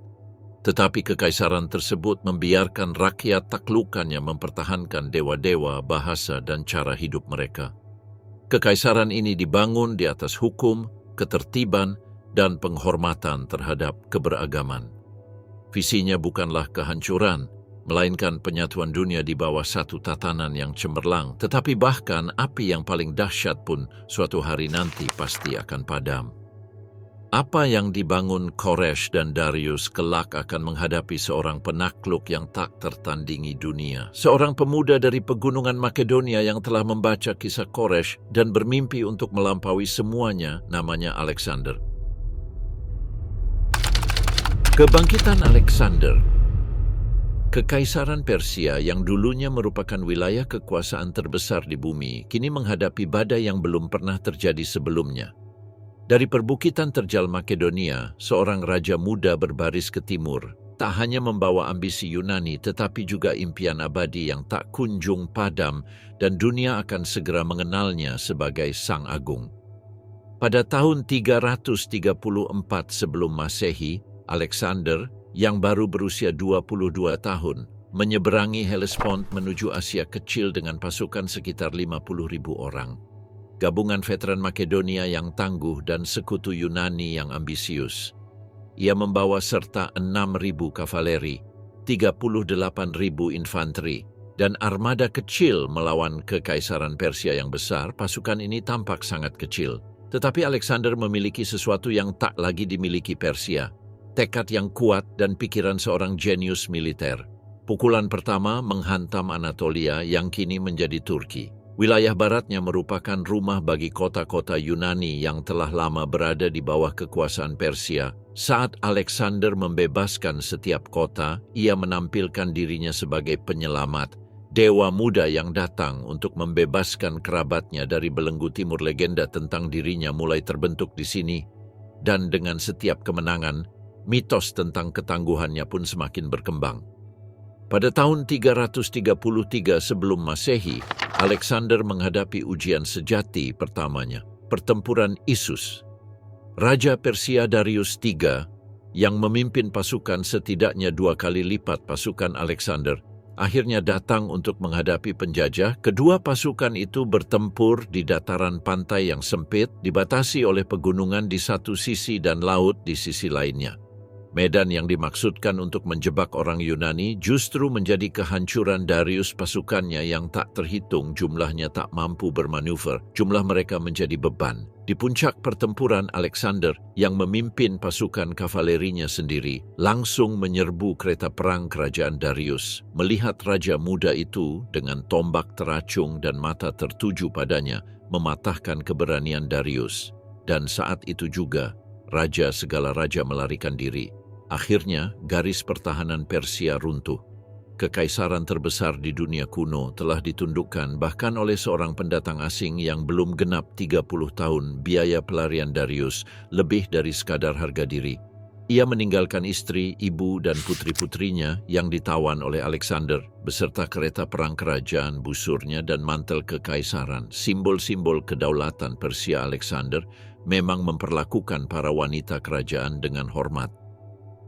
Tetapi kekaisaran tersebut membiarkan rakyat taklukannya mempertahankan dewa-dewa, bahasa, dan cara hidup mereka. Kekaisaran ini dibangun di atas hukum, ketertiban, dan penghormatan terhadap keberagaman. Visinya bukanlah kehancuran, melainkan penyatuan dunia di bawah satu tatanan yang cemerlang, tetapi bahkan api yang paling dahsyat pun suatu hari nanti pasti akan padam. Apa yang dibangun Koresh dan Darius kelak akan menghadapi seorang penakluk yang tak tertandingi dunia. Seorang pemuda dari pegunungan Makedonia yang telah membaca kisah Koresh dan bermimpi untuk melampaui semuanya, namanya Alexander. Kebangkitan Alexander. Kekaisaran Persia yang dulunya merupakan wilayah kekuasaan terbesar di bumi, kini menghadapi badai yang belum pernah terjadi sebelumnya. Dari perbukitan terjal Makedonia, seorang raja muda berbaris ke timur, tak hanya membawa ambisi Yunani tetapi juga impian abadi yang tak kunjung padam, dan dunia akan segera mengenalnya sebagai Sang Agung. Pada tahun 334 sebelum Masehi, Alexander, yang baru berusia 22 tahun, menyeberangi Hellespont menuju Asia Kecil dengan pasukan sekitar 50.000 orang. Gabungan veteran Makedonia yang tangguh dan sekutu Yunani yang ambisius. Ia membawa serta 6.000 kavaleri, 38.000 infanteri, dan armada kecil melawan kekaisaran Persia yang besar. Pasukan ini tampak sangat kecil. Tetapi Alexander memiliki sesuatu yang tak lagi dimiliki Persia, tekad yang kuat dan pikiran seorang jenius militer. Pukulan pertama menghantam Anatolia yang kini menjadi Turki. Wilayah baratnya merupakan rumah bagi kota-kota Yunani yang telah lama berada di bawah kekuasaan Persia. Saat Alexander membebaskan setiap kota, ia menampilkan dirinya sebagai penyelamat, dewa muda yang datang untuk membebaskan kerabatnya dari belenggu timur. Legenda tentang dirinya mulai terbentuk di sini, dan dengan setiap kemenangan, mitos tentang ketangguhannya pun semakin berkembang. Pada tahun 333 sebelum Masehi, Alexander menghadapi ujian sejati pertamanya, pertempuran Issus. Raja Persia Darius III, yang memimpin pasukan setidaknya 2 kali lipat pasukan Alexander, akhirnya datang untuk menghadapi penjajah. Kedua pasukan itu bertempur di dataran pantai yang sempit, dibatasi oleh pegunungan di satu sisi dan laut di sisi lainnya. Medan yang dimaksudkan untuk menjebak orang Yunani justru menjadi kehancuran Darius. Pasukannya yang tak terhitung jumlahnya tak mampu bermanuver, jumlah mereka menjadi beban. Di puncak pertempuran, Alexander yang memimpin pasukan kavalerinya sendiri langsung menyerbu kereta perang kerajaan Darius. Melihat raja muda itu dengan tombak teracung dan mata tertuju padanya, mematahkan keberanian Darius. Dan saat itu juga, raja segala raja melarikan diri. Akhirnya, garis pertahanan Persia runtuh. Kekaisaran terbesar di dunia kuno telah ditundukkan bahkan oleh seorang pendatang asing yang belum genap 30 tahun. Biaya pelarian Darius lebih dari sekadar harga diri. Ia meninggalkan istri, ibu, dan putri-putrinya yang ditawan oleh Alexander, beserta kereta perang kerajaan, busurnya, dan mantel kekaisaran. Simbol-simbol kedaulatan Persia. Alexander memang memperlakukan para wanita kerajaan dengan hormat.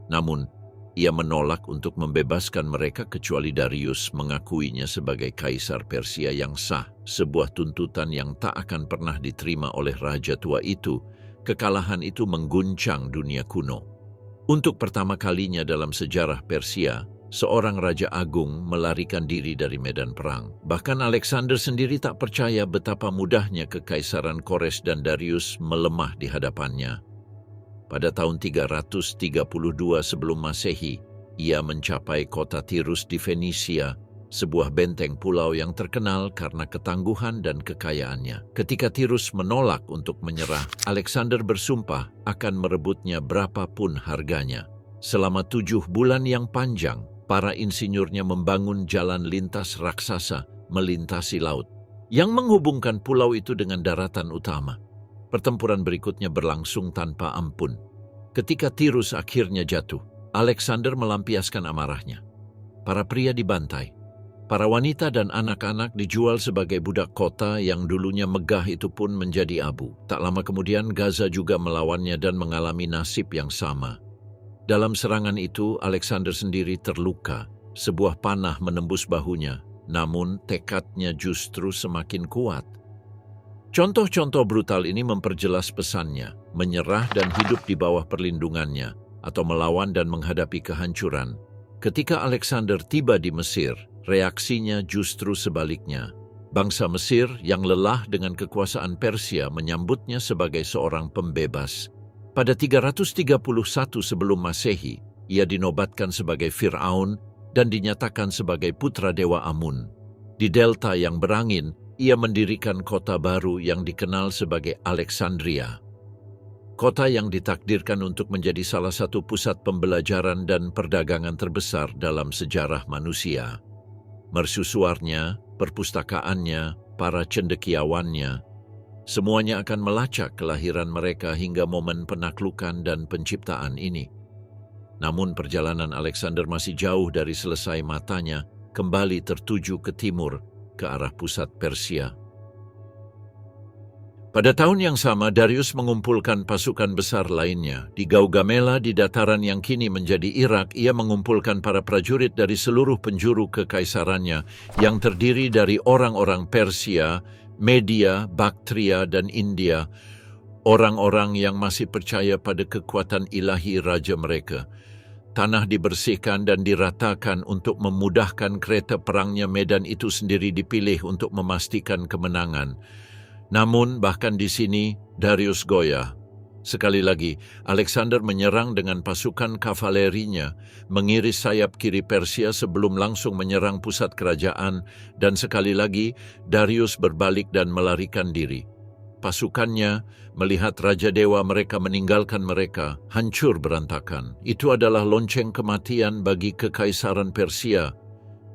Namun, ia menolak untuk membebaskan mereka kecuali Darius mengakuinya sebagai kaisar Persia yang sah, sebuah tuntutan yang tak akan pernah diterima oleh raja tua itu. Kekalahan itu mengguncang dunia kuno. Untuk pertama kalinya dalam sejarah Persia, seorang raja agung melarikan diri dari medan perang. Bahkan Alexander sendiri tak percaya betapa mudahnya kekaisaran Kores dan Darius melemah di hadapannya. Pada tahun 332 sebelum Masehi, ia mencapai kota Tirus di Fenisia, sebuah benteng pulau yang terkenal karena ketangguhan dan kekayaannya. Ketika Tirus menolak untuk menyerah, Alexander bersumpah akan merebutnya berapapun harganya. Selama 7 bulan yang panjang, para insinyurnya membangun jalan lintas raksasa melintasi laut yang menghubungkan pulau itu dengan daratan utama. Pertempuran berikutnya berlangsung tanpa ampun. Ketika Tirus akhirnya jatuh, Alexander melampiaskan amarahnya. Para pria dibantai. Para wanita dan anak-anak dijual sebagai budak kota yang dulunya megah itu pun menjadi abu. Tak lama kemudian Gaza juga melawannya dan mengalami nasib yang sama. Dalam serangan itu, Alexander sendiri terluka. Sebuah panah menembus bahunya, namun tekadnya justru semakin kuat. Contoh-contoh brutal ini memperjelas pesannya, menyerah dan hidup di bawah perlindungannya, atau melawan dan menghadapi kehancuran. Ketika Alexander tiba di Mesir, reaksinya justru sebaliknya. Bangsa Mesir yang lelah dengan kekuasaan Persia menyambutnya sebagai seorang pembebas. Pada 331 sebelum Masehi, ia dinobatkan sebagai Fir'aun dan dinyatakan sebagai putra dewa Amun. Di delta yang berangin, ia mendirikan kota baru yang dikenal sebagai Alexandria. Kota yang ditakdirkan untuk menjadi salah satu pusat pembelajaran dan perdagangan terbesar dalam sejarah manusia. Mercusuarnya, perpustakaannya, para cendekiawannya, semuanya akan melacak kelahiran mereka hingga momen penaklukan dan penciptaan ini. Namun perjalanan Alexander masih jauh dari selesai. Matanya kembali tertuju ke timur, ke arah pusat Persia. Pada tahun yang sama, Darius mengumpulkan pasukan besar lainnya. Di Gaugamela, di dataran yang kini menjadi Irak, ia mengumpulkan para prajurit dari seluruh penjuru kekaisarannya yang terdiri dari orang-orang Persia, Media, Baktria, dan India, orang-orang yang masih percaya pada kekuatan ilahi raja mereka. Tanah dibersihkan dan diratakan untuk memudahkan kereta perangnya. Medan itu sendiri dipilih untuk memastikan kemenangan. Namun bahkan di sini Darius goyah. Sekali lagi, Alexander menyerang dengan pasukan kavalerinya, mengiris sayap kiri Persia sebelum langsung menyerang pusat kerajaan, dan sekali lagi Darius berbalik dan melarikan diri. Pasukannya melihat Raja Dewa mereka meninggalkan mereka, hancur berantakan. Itu adalah lonceng kematian bagi kekaisaran Persia.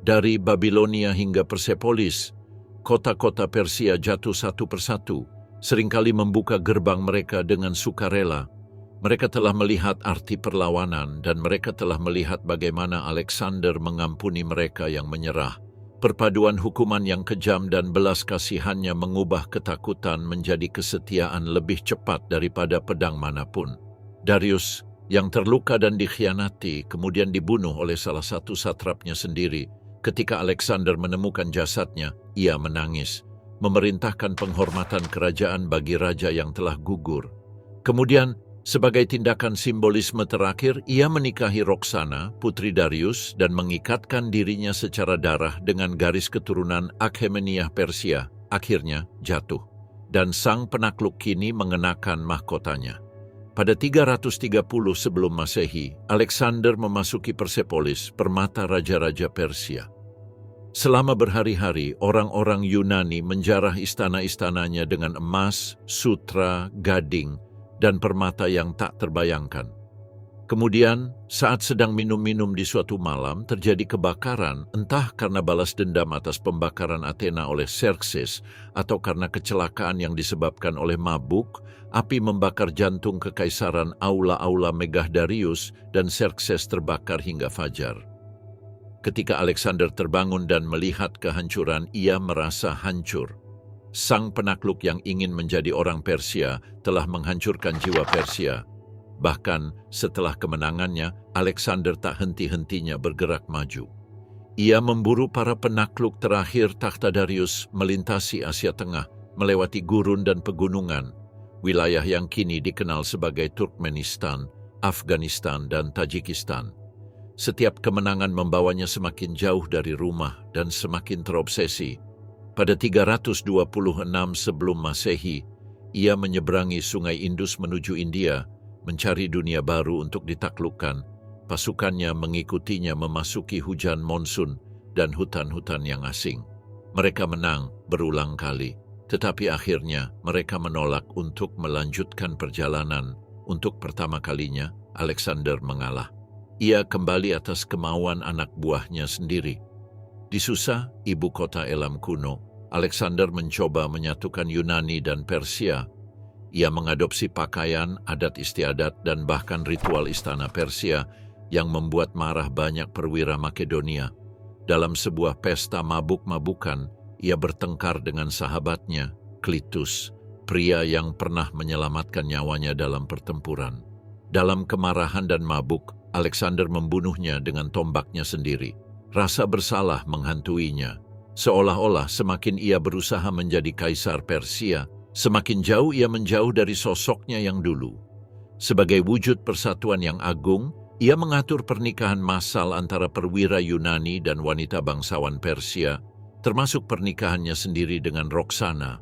Dari Babilonia hingga Persepolis, kota-kota Persia jatuh satu persatu, seringkali membuka gerbang mereka dengan sukarela. Mereka telah melihat arti perlawanan dan mereka telah melihat bagaimana Alexander mengampuni mereka yang menyerah. Perpaduan hukuman yang kejam dan belas kasihannya mengubah ketakutan menjadi kesetiaan lebih cepat daripada pedang manapun. Darius, yang terluka dan dikhianati, kemudian dibunuh oleh salah satu satrapnya sendiri. Ketika Alexander menemukan jasadnya, ia menangis, memerintahkan penghormatan kerajaan bagi raja yang telah gugur. Kemudian, sebagai tindakan simbolisme terakhir, ia menikahi Roxana, putri Darius, dan mengikatkan dirinya secara darah dengan garis keturunan Akhemeniah Persia. Akhirnya jatuh, dan sang penakluk kini mengenakan mahkotanya. Pada 330 sebelum Masehi, Alexander memasuki Persepolis, permata raja-raja Persia. Selama berhari-hari, orang-orang Yunani menjarah istana-istananya dengan emas, sutra, gading, dan permata yang tak terbayangkan. Kemudian, saat sedang minum-minum di suatu malam, terjadi kebakaran, entah karena balas dendam atas pembakaran Athena oleh Xerxes, atau karena kecelakaan yang disebabkan oleh mabuk. Api membakar jantung kekaisaran aula-aula megah Darius, dan Xerxes terbakar hingga fajar. Ketika Alexander terbangun dan melihat kehancuran, ia merasa hancur. Sang penakluk yang ingin menjadi orang Persia telah menghancurkan jiwa Persia. Bahkan setelah kemenangannya, Alexander tak henti-hentinya bergerak maju. Ia memburu para penakluk terakhir takhta Darius, melintasi Asia Tengah, melewati gurun dan pegunungan, wilayah yang kini dikenal sebagai Turkmenistan, Afghanistan, dan Tajikistan. Setiap kemenangan membawanya semakin jauh dari rumah dan semakin terobsesi. Pada 326 sebelum Masehi, ia menyeberangi Sungai Indus menuju India, mencari dunia baru untuk ditaklukkan. Pasukannya mengikutinya memasuki hujan monsun dan hutan-hutan yang asing. Mereka menang berulang kali, tetapi akhirnya mereka menolak untuk melanjutkan perjalanan. Untuk pertama kalinya, Alexander mengalah. Ia kembali atas kemauan anak buahnya sendiri. Di Susa, ibu kota Elam kuno, Alexander mencoba menyatukan Yunani dan Persia. Ia mengadopsi pakaian, adat istiadat, dan bahkan ritual istana Persia yang membuat marah banyak perwira Makedonia. Dalam sebuah pesta mabuk-mabukan, ia bertengkar dengan sahabatnya, Clitus, pria yang pernah menyelamatkan nyawanya dalam pertempuran. Dalam kemarahan dan mabuk, Alexander membunuhnya dengan tombaknya sendiri. Rasa bersalah menghantuinya. Seolah-olah semakin ia berusaha menjadi kaisar Persia, semakin jauh ia menjauh dari sosoknya yang dulu. Sebagai wujud persatuan yang agung, ia mengatur pernikahan massal antara perwira Yunani dan wanita bangsawan Persia, termasuk pernikahannya sendiri dengan Roxana.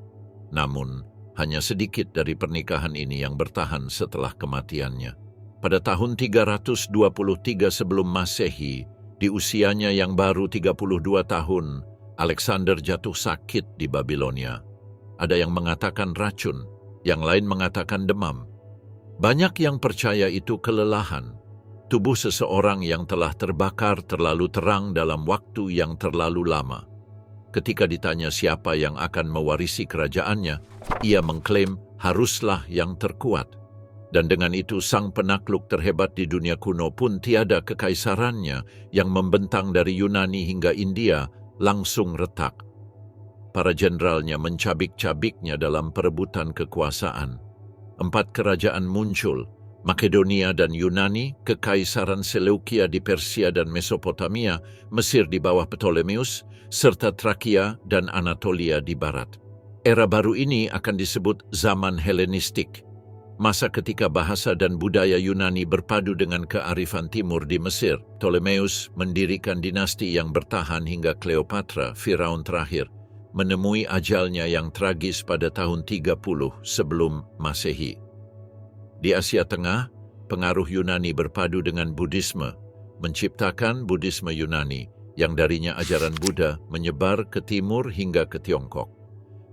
Namun, hanya sedikit dari pernikahan ini yang bertahan setelah kematiannya. Pada tahun 323 sebelum Masehi, di usianya yang baru 32 tahun, Alexander jatuh sakit di Babilonia. Ada yang mengatakan racun, yang lain mengatakan demam. Banyak yang percaya itu kelelahan. Tubuh seseorang yang telah terbakar terlalu terang dalam waktu yang terlalu lama. Ketika ditanya siapa yang akan mewarisi kerajaannya, ia mengklaim haruslah yang terkuat. Dan dengan itu sang penakluk terhebat di dunia kuno pun tiada kekaisarannya yang membentang dari Yunani hingga India langsung retak. Para jenderalnya mencabik-cabiknya dalam perebutan kekuasaan. 4 kerajaan muncul, Makedonia dan Yunani, Kekaisaran Seleukia di Persia dan Mesopotamia, Mesir di bawah Ptolemeus, serta Trakia dan Anatolia di barat. Era baru ini akan disebut zaman Helenistik. Masa ketika bahasa dan budaya Yunani berpadu dengan kearifan timur di Mesir. Ptolemeus mendirikan dinasti yang bertahan hingga Cleopatra, Firaun terakhir, menemui ajalnya yang tragis pada tahun 30 sebelum Masehi. Di Asia Tengah, pengaruh Yunani berpadu dengan Buddhisme, menciptakan Buddhisme Yunani, yang darinya ajaran Buddha menyebar ke timur hingga ke Tiongkok.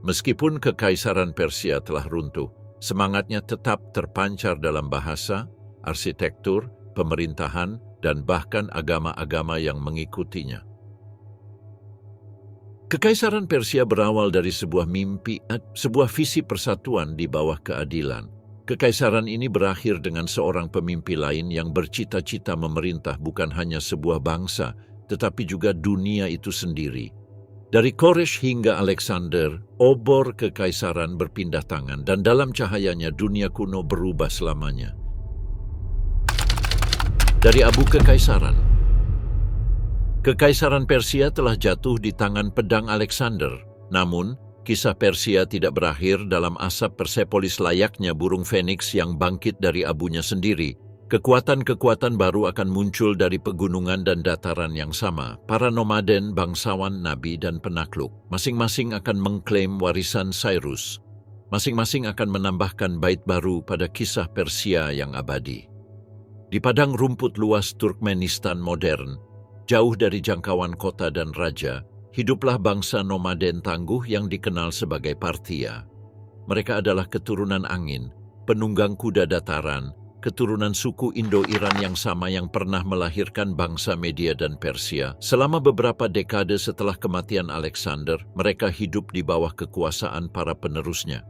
Meskipun Kekaisaran Persia telah runtuh, semangatnya tetap terpancar dalam bahasa, arsitektur, pemerintahan, dan bahkan agama-agama yang mengikutinya. Kekaisaran Persia berawal dari sebuah mimpi, sebuah visi persatuan di bawah keadilan. Kekaisaran ini berakhir dengan seorang pemimpin lain yang bercita-cita memerintah bukan hanya sebuah bangsa, tetapi juga dunia itu sendiri. Dari Koresh hingga Alexander, obor kekaisaran berpindah tangan dan dalam cahayanya dunia kuno berubah selamanya. Dari abu kekaisaran. Kekaisaran Persia telah jatuh di tangan pedang Alexander. Namun, kisah Persia tidak berakhir dalam asap Persepolis layaknya burung Phoenix yang bangkit dari abunya sendiri. Kekuatan-kekuatan baru akan muncul dari pegunungan dan dataran yang sama. Para nomaden, bangsawan, nabi, dan penakluk. Masing-masing akan mengklaim warisan Cyrus. Masing-masing akan menambahkan bait baru pada kisah Persia yang abadi. Di padang rumput luas Turkmenistan modern, jauh dari jangkauan kota dan raja, hiduplah bangsa nomaden tangguh yang dikenal sebagai Parthia. Mereka adalah keturunan angin, penunggang kuda dataran, keturunan suku Indo-Iran yang sama yang pernah melahirkan bangsa Media dan Persia. Selama beberapa dekade setelah kematian Alexander, mereka hidup di bawah kekuasaan para penerusnya.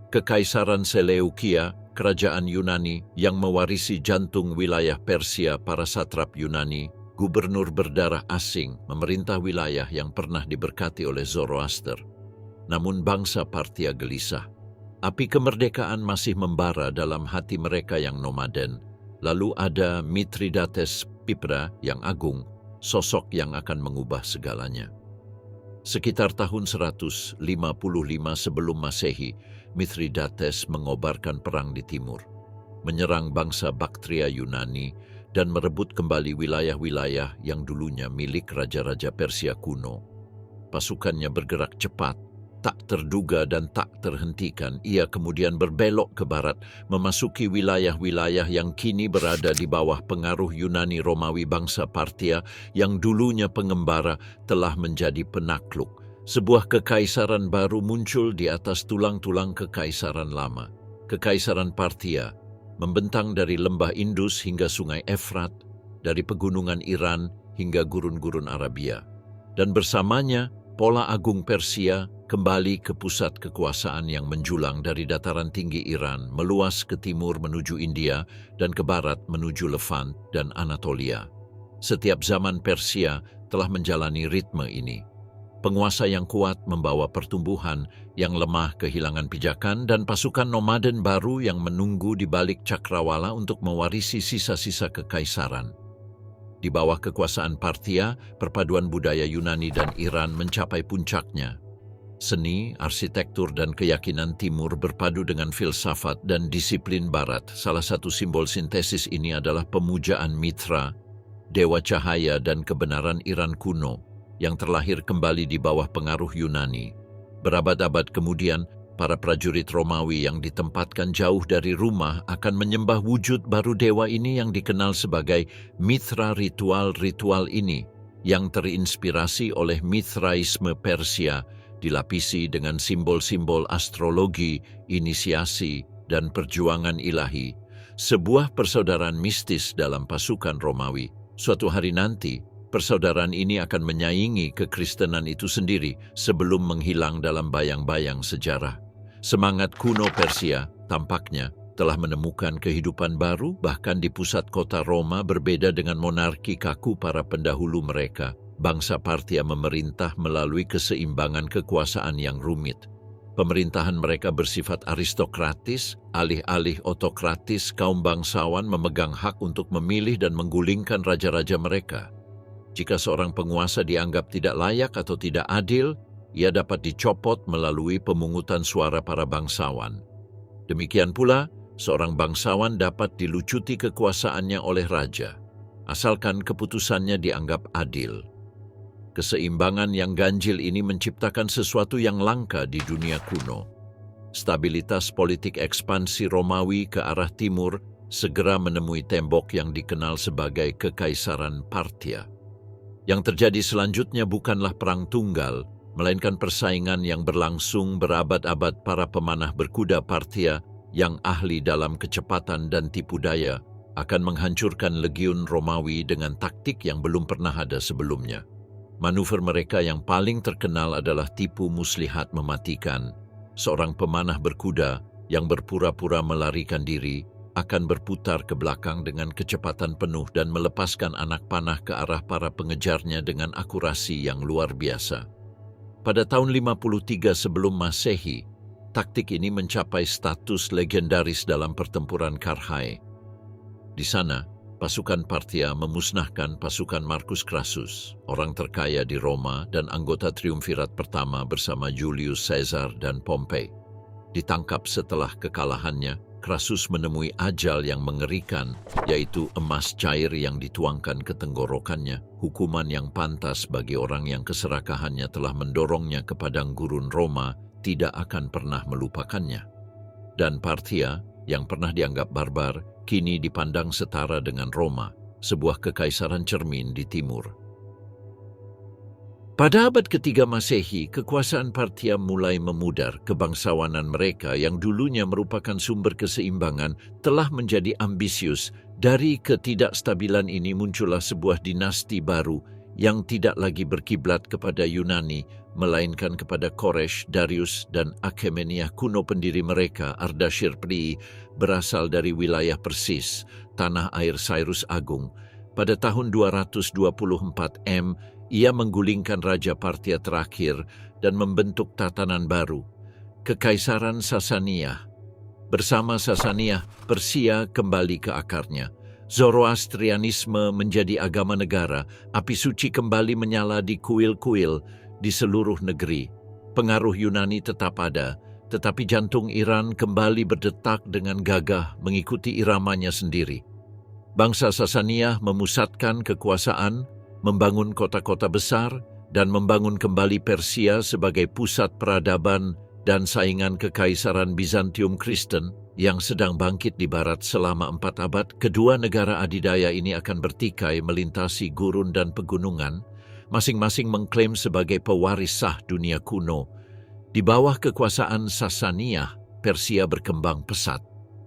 Kekaisaran Seleukia, kerajaan Yunani yang mewarisi jantung wilayah Persia para satrap Yunani, gubernur berdarah asing memerintah wilayah yang pernah diberkati oleh Zoroaster. Namun bangsa Parthia gelisah. Api kemerdekaan masih membara dalam hati mereka yang nomaden. Lalu ada Mithridates Pipra yang agung, sosok yang akan mengubah segalanya. Sekitar tahun 155 sebelum Masehi, Mithridates mengobarkan perang di timur, menyerang bangsa Baktria Yunani, dan merebut kembali wilayah-wilayah yang dulunya milik raja-raja Persia kuno. Pasukannya bergerak cepat, tak terduga dan tak terhentikan. Ia kemudian berbelok ke barat, memasuki wilayah-wilayah yang kini berada di bawah pengaruh Yunani Romawi. Bangsa Parthia yang dulunya pengembara telah menjadi penakluk. Sebuah kekaisaran baru muncul di atas tulang-tulang kekaisaran lama. Kekaisaran Parthia membentang dari lembah Indus hingga sungai Efrat, dari pegunungan Iran hingga gurun-gurun Arabia. Dan bersamanya, pola agung Persia kembali ke pusat kekuasaan yang menjulang dari dataran tinggi Iran, meluas ke timur menuju India dan ke barat menuju Levant dan Anatolia. Setiap zaman Persia telah menjalani ritme ini. Penguasa yang kuat membawa pertumbuhan, yang lemah kehilangan pijakan, dan pasukan nomaden baru yang menunggu di balik cakrawala untuk mewarisi sisa-sisa kekaisaran. Di bawah kekuasaan Parthia, perpaduan budaya Yunani dan Iran mencapai puncaknya. Seni, arsitektur, dan keyakinan Timur berpadu dengan filsafat dan disiplin Barat. Salah satu simbol sintesis ini adalah pemujaan Mitra, dewa cahaya dan kebenaran Iran kuno, yang terlahir kembali di bawah pengaruh Yunani. Berabad-abad kemudian, para prajurit Romawi yang ditempatkan jauh dari rumah akan menyembah wujud baru dewa ini yang dikenal sebagai Mitra. Ritual-ritual ini, yang terinspirasi oleh Mithraisme Persia, dilapisi dengan simbol-simbol astrologi, inisiasi, dan perjuangan ilahi, sebuah persaudaraan mistis dalam pasukan Romawi. Suatu hari nanti, persaudaraan ini akan menyaingi kekristenan itu sendiri sebelum menghilang dalam bayang-bayang sejarah. Semangat kuno Persia tampaknya telah menemukan kehidupan baru, bahkan di pusat kota Roma. Berbeda dengan monarki kaku para pendahulu mereka, bangsa Parthia memerintah melalui keseimbangan kekuasaan yang rumit. Pemerintahan mereka bersifat aristokratis, alih-alih otokratis. Kaum bangsawan memegang hak untuk memilih dan menggulingkan raja-raja mereka. Jika seorang penguasa dianggap tidak layak atau tidak adil, ia dapat dicopot melalui pemungutan suara para bangsawan. Demikian pula, seorang bangsawan dapat dilucuti kekuasaannya oleh raja, asalkan keputusannya dianggap adil. Keseimbangan yang ganjil ini menciptakan sesuatu yang langka di dunia kuno. Stabilitas politik ekspansi Romawi ke arah timur segera menemui tembok yang dikenal sebagai Kekaisaran Parthia. Yang terjadi selanjutnya bukanlah perang tunggal, melainkan persaingan yang berlangsung berabad-abad. Para pemanah berkuda Parthia yang ahli dalam kecepatan dan tipu daya akan menghancurkan legiun Romawi dengan taktik yang belum pernah ada sebelumnya. Manuver mereka yang paling terkenal adalah tipu muslihat mematikan. Seorang pemanah berkuda yang berpura-pura melarikan diri akan berputar ke belakang dengan kecepatan penuh dan melepaskan anak panah ke arah para pengejarnya dengan akurasi yang luar biasa. Pada tahun 53 sebelum Masehi, taktik ini mencapai status legendaris dalam pertempuran Karrhae. Di sana, pasukan Parthia memusnahkan pasukan Marcus Crassus, orang terkaya di Roma dan anggota triumvirat pertama bersama Julius Caesar dan Pompei. Ditangkap setelah kekalahannya, Crassus menemui ajal yang mengerikan, yaitu emas cair yang dituangkan ke tenggorokannya, hukuman yang pantas bagi orang yang keserakahannya telah mendorongnya ke padang gurun Roma, tidak akan pernah melupakannya. Dan Parthia, yang pernah dianggap barbar, kini dipandang setara dengan Roma, sebuah kekaisaran cermin di timur. Pada abad ketiga Masehi, kekuasaan Parthia mulai memudar. Kebangsawanan mereka yang dulunya merupakan sumber keseimbangan telah menjadi ambisius. Dari ketidakstabilan ini muncullah sebuah dinasti baru yang tidak lagi berkiblat kepada Yunani, melainkan kepada Koresh, Darius, dan Achaemenia kuno. Pendiri mereka, Ardashir I, berasal dari wilayah Persis, tanah air Cyrus Agung. Pada tahun 224 M, ia menggulingkan Raja Parthia terakhir dan membentuk tatanan baru, Kekaisaran Sasania. Bersama Sasania, Persia kembali ke akarnya. Zoroastrianisme menjadi agama negara, api suci kembali menyala di kuil-kuil di seluruh negeri. Pengaruh Yunani tetap ada, tetapi jantung Iran kembali berdetak dengan gagah mengikuti iramanya sendiri. Bangsa Sasaniyah memusatkan kekuasaan, membangun kota-kota besar, dan membangun kembali Persia sebagai pusat peradaban dan saingan Kekaisaran Bizantium Kristen yang sedang bangkit di barat selama 4 abad. Kedua negara adidaya ini akan bertikai melintasi gurun dan pegunungan, masing-masing mengklaim sebagai pewaris sah dunia kuno. Di bawah kekuasaan Sasaniyah, Persia berkembang pesat.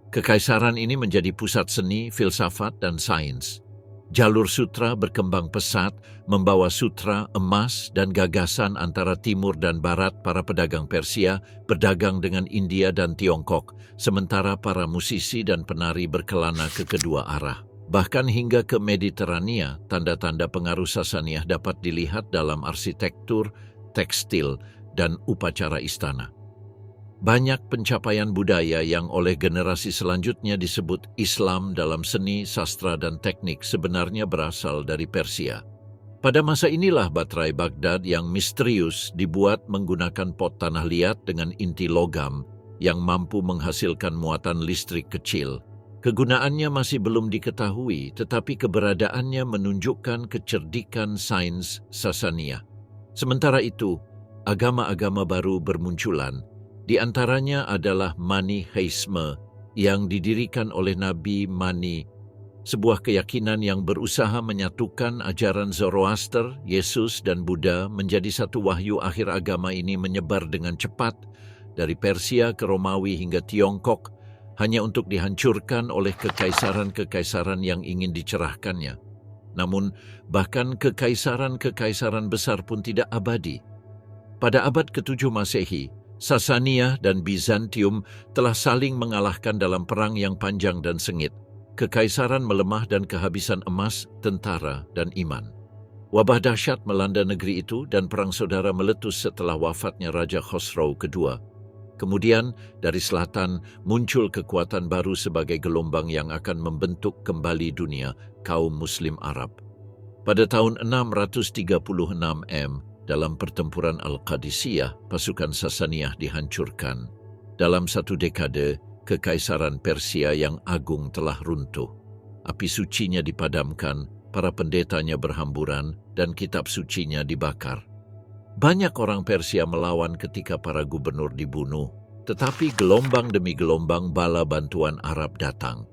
Kekaisaran ini menjadi pusat seni, filsafat, dan sains. Jalur sutra berkembang pesat, membawa sutra, emas, dan gagasan antara timur dan barat. Para pedagang Persia berdagang dengan India dan Tiongkok, sementara para musisi dan penari berkelana ke kedua arah. Bahkan hingga ke Mediterania, tanda-tanda pengaruh Sasaniyah dapat dilihat dalam arsitektur, tekstil, dan upacara istana. Banyak pencapaian budaya yang oleh generasi selanjutnya disebut Islam dalam seni, sastra, dan teknik sebenarnya berasal dari Persia. Pada masa inilah baterai Baghdad yang misterius dibuat menggunakan pot tanah liat dengan inti logam yang mampu menghasilkan muatan listrik kecil. Kegunaannya masih belum diketahui, tetapi keberadaannya menunjukkan kecerdikan sains Sasaniyah. Sementara itu, agama-agama baru bermunculan. Di antaranya adalah Maniheisme yang didirikan oleh Nabi Mani, sebuah keyakinan yang berusaha menyatukan ajaran Zoroaster, Yesus, dan Buddha menjadi satu wahyu. Akhir agama ini menyebar dengan cepat dari Persia ke Romawi hingga Tiongkok, hanya untuk dihancurkan oleh kekaisaran-kekaisaran yang ingin dicerahkannya. Namun, bahkan kekaisaran-kekaisaran besar pun tidak abadi. Pada abad ke-7 Masehi, Sasaniyah dan Bizantium telah saling mengalahkan dalam perang yang panjang dan sengit. Kekaisaran melemah dan kehabisan emas, tentara, dan iman. Wabah dahsyat melanda negeri itu dan perang saudara meletus setelah wafatnya Raja Khosrow II. Kemudian, dari selatan muncul kekuatan baru sebagai gelombang yang akan membentuk kembali dunia, kaum Muslim Arab. Pada tahun 636 M, dalam pertempuran Al-Qadisiyah, pasukan Sasaniyah dihancurkan. Dalam satu dekade, Kekaisaran Persia yang agung telah runtuh. Api sucinya dipadamkan, para pendetanya berhamburan, dan kitab sucinya dibakar. Banyak orang Persia melawan ketika para gubernur dibunuh, tetapi gelombang demi gelombang bala bantuan Arab datang.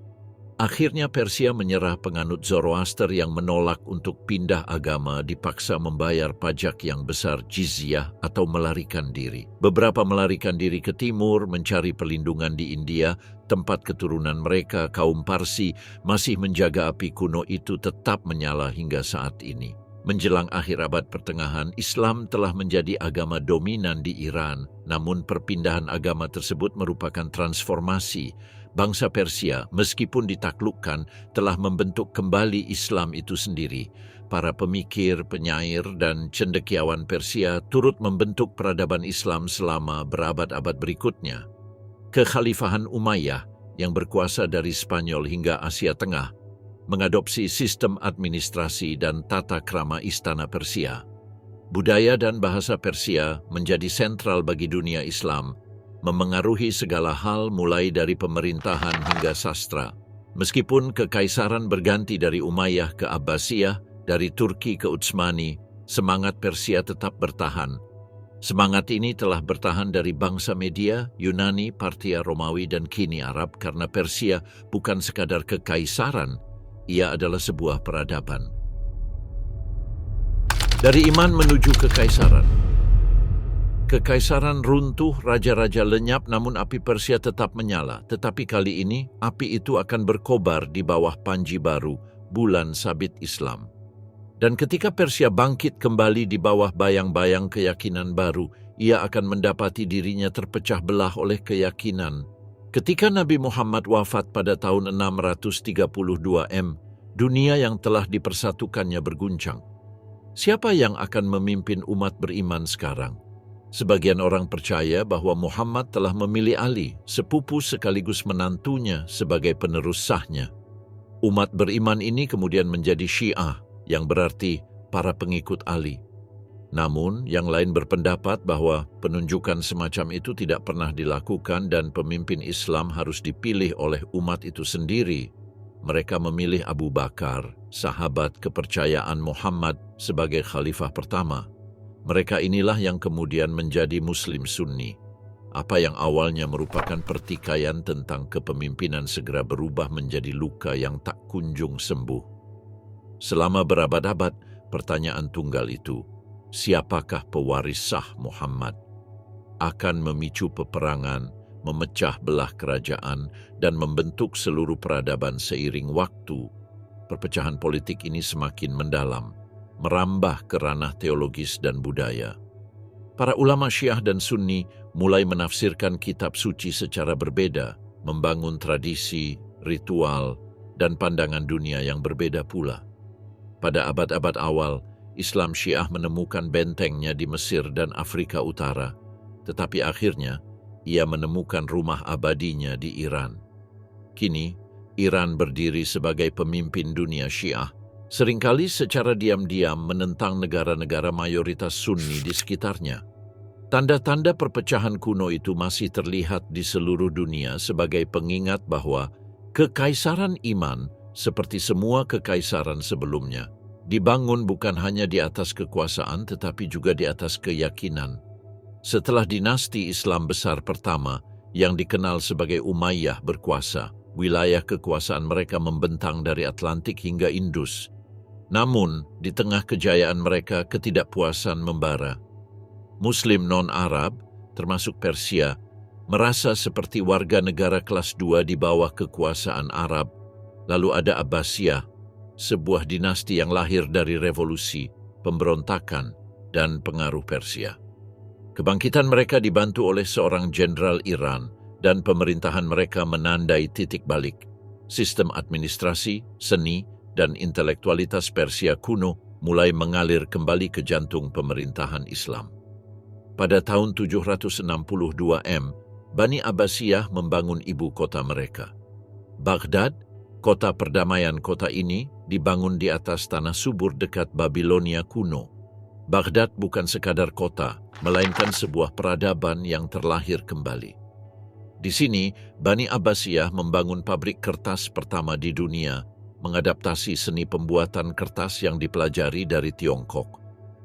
Akhirnya Persia menyerah. Penganut Zoroaster yang menolak untuk pindah agama dipaksa membayar pajak yang besar, jizyah, atau melarikan diri. Beberapa melarikan diri ke timur, mencari perlindungan di India, tempat keturunan mereka, kaum Parsi, masih menjaga api kuno itu tetap menyala hingga saat ini. Menjelang akhir abad pertengahan, Islam telah menjadi agama dominan di Iran, namun perpindahan agama tersebut merupakan transformasi. Bangsa Persia, meskipun ditaklukkan, telah membentuk kembali Islam itu sendiri. Para pemikir, penyair, dan cendekiawan Persia turut membentuk peradaban Islam selama berabad-abad berikutnya. Kekhalifahan Umayyah yang berkuasa dari Spanyol hingga Asia Tengah mengadopsi sistem administrasi dan tata krama istana Persia. Budaya dan bahasa Persia menjadi sentral bagi dunia Islam, memengaruhi segala hal mulai dari pemerintahan hingga sastra. Meskipun kekaisaran berganti dari Umayyah ke Abbasiyah, dari Turki ke Utsmani, semangat Persia tetap bertahan. Semangat ini telah bertahan dari bangsa Media, Yunani, Parthia, Romawi, dan kini Arab karena Persia bukan sekadar kekaisaran, ia adalah sebuah peradaban. Dari iman menuju kekaisaran. Kekaisaran runtuh, raja-raja lenyap, namun api Persia tetap menyala. Tetapi kali ini, api itu akan berkobar di bawah panji baru, bulan sabit Islam. Dan ketika Persia bangkit kembali di bawah bayang-bayang keyakinan baru, ia akan mendapati dirinya terpecah belah oleh keyakinan. Ketika Nabi Muhammad wafat pada tahun 632 M, dunia yang telah dipersatukannya berguncang. Siapa yang akan memimpin umat beriman sekarang? Sebagian orang percaya bahwa Muhammad telah memilih Ali, sepupu sekaligus menantunya, sebagai penerus sahnya. Umat beriman ini kemudian menjadi Syiah, yang berarti para pengikut Ali. Namun, yang lain berpendapat bahwa penunjukan semacam itu tidak pernah dilakukan dan pemimpin Islam harus dipilih oleh umat itu sendiri. mereka memilih Abu Bakar, sahabat kepercayaan Muhammad, sebagai khalifah pertama. Mereka inilah yang kemudian menjadi Muslim Sunni. Apa yang awalnya merupakan pertikaian tentang kepemimpinan segera berubah menjadi luka yang tak kunjung sembuh. Selama berabad-abad, pertanyaan tunggal itu, siapakah pewaris sah Muhammad? Akan memicu peperangan, memecah belah kerajaan, dan membentuk seluruh peradaban seiring waktu. Perpecahan politik ini semakin mendalam, merambah ke ranah teologis dan budaya. Para ulama Syiah dan Sunni mulai menafsirkan kitab suci secara berbeda, membangun tradisi, ritual, dan pandangan dunia yang berbeda pula. Pada abad-abad awal, Islam Syiah menemukan bentengnya di Mesir dan Afrika Utara, tetapi akhirnya ia menemukan rumah abadinya di Iran. Kini, Iran berdiri sebagai pemimpin dunia Syiah, seringkali secara diam-diam menentang negara-negara mayoritas Sunni di sekitarnya. Tanda-tanda perpecahan kuno itu masih terlihat di seluruh dunia sebagai pengingat bahwa kekaisaran iman, seperti semua kekaisaran sebelumnya, dibangun bukan hanya di atas kekuasaan tetapi juga di atas keyakinan. Setelah dinasti Islam besar pertama, yang dikenal sebagai Umayyah berkuasa, wilayah kekuasaan mereka membentang dari Atlantik hingga Indus. Namun, di tengah kejayaan mereka, ketidakpuasan membara. Muslim non-Arab, termasuk Persia, merasa seperti warga negara kelas 2 di bawah kekuasaan Arab. Lalu ada Abbasiyah, sebuah dinasti yang lahir dari revolusi, pemberontakan, dan pengaruh Persia. Kebangkitan mereka dibantu oleh seorang jenderal Iran, dan pemerintahan mereka menandai titik balik. Sistem administrasi, seni, dan intelektualitas Persia kuno mulai mengalir kembali ke jantung pemerintahan Islam. Pada tahun 762 M, Bani Abbasiyah membangun ibu kota mereka. Baghdad, kota perdamaian. Kota ini dibangun di atas tanah subur dekat Babilonia kuno. Baghdad bukan sekadar kota, melainkan sebuah peradaban yang terlahir kembali. Di sini, Bani Abbasiyah membangun pabrik kertas pertama di dunia, mengadaptasi seni pembuatan kertas yang dipelajari dari Tiongkok.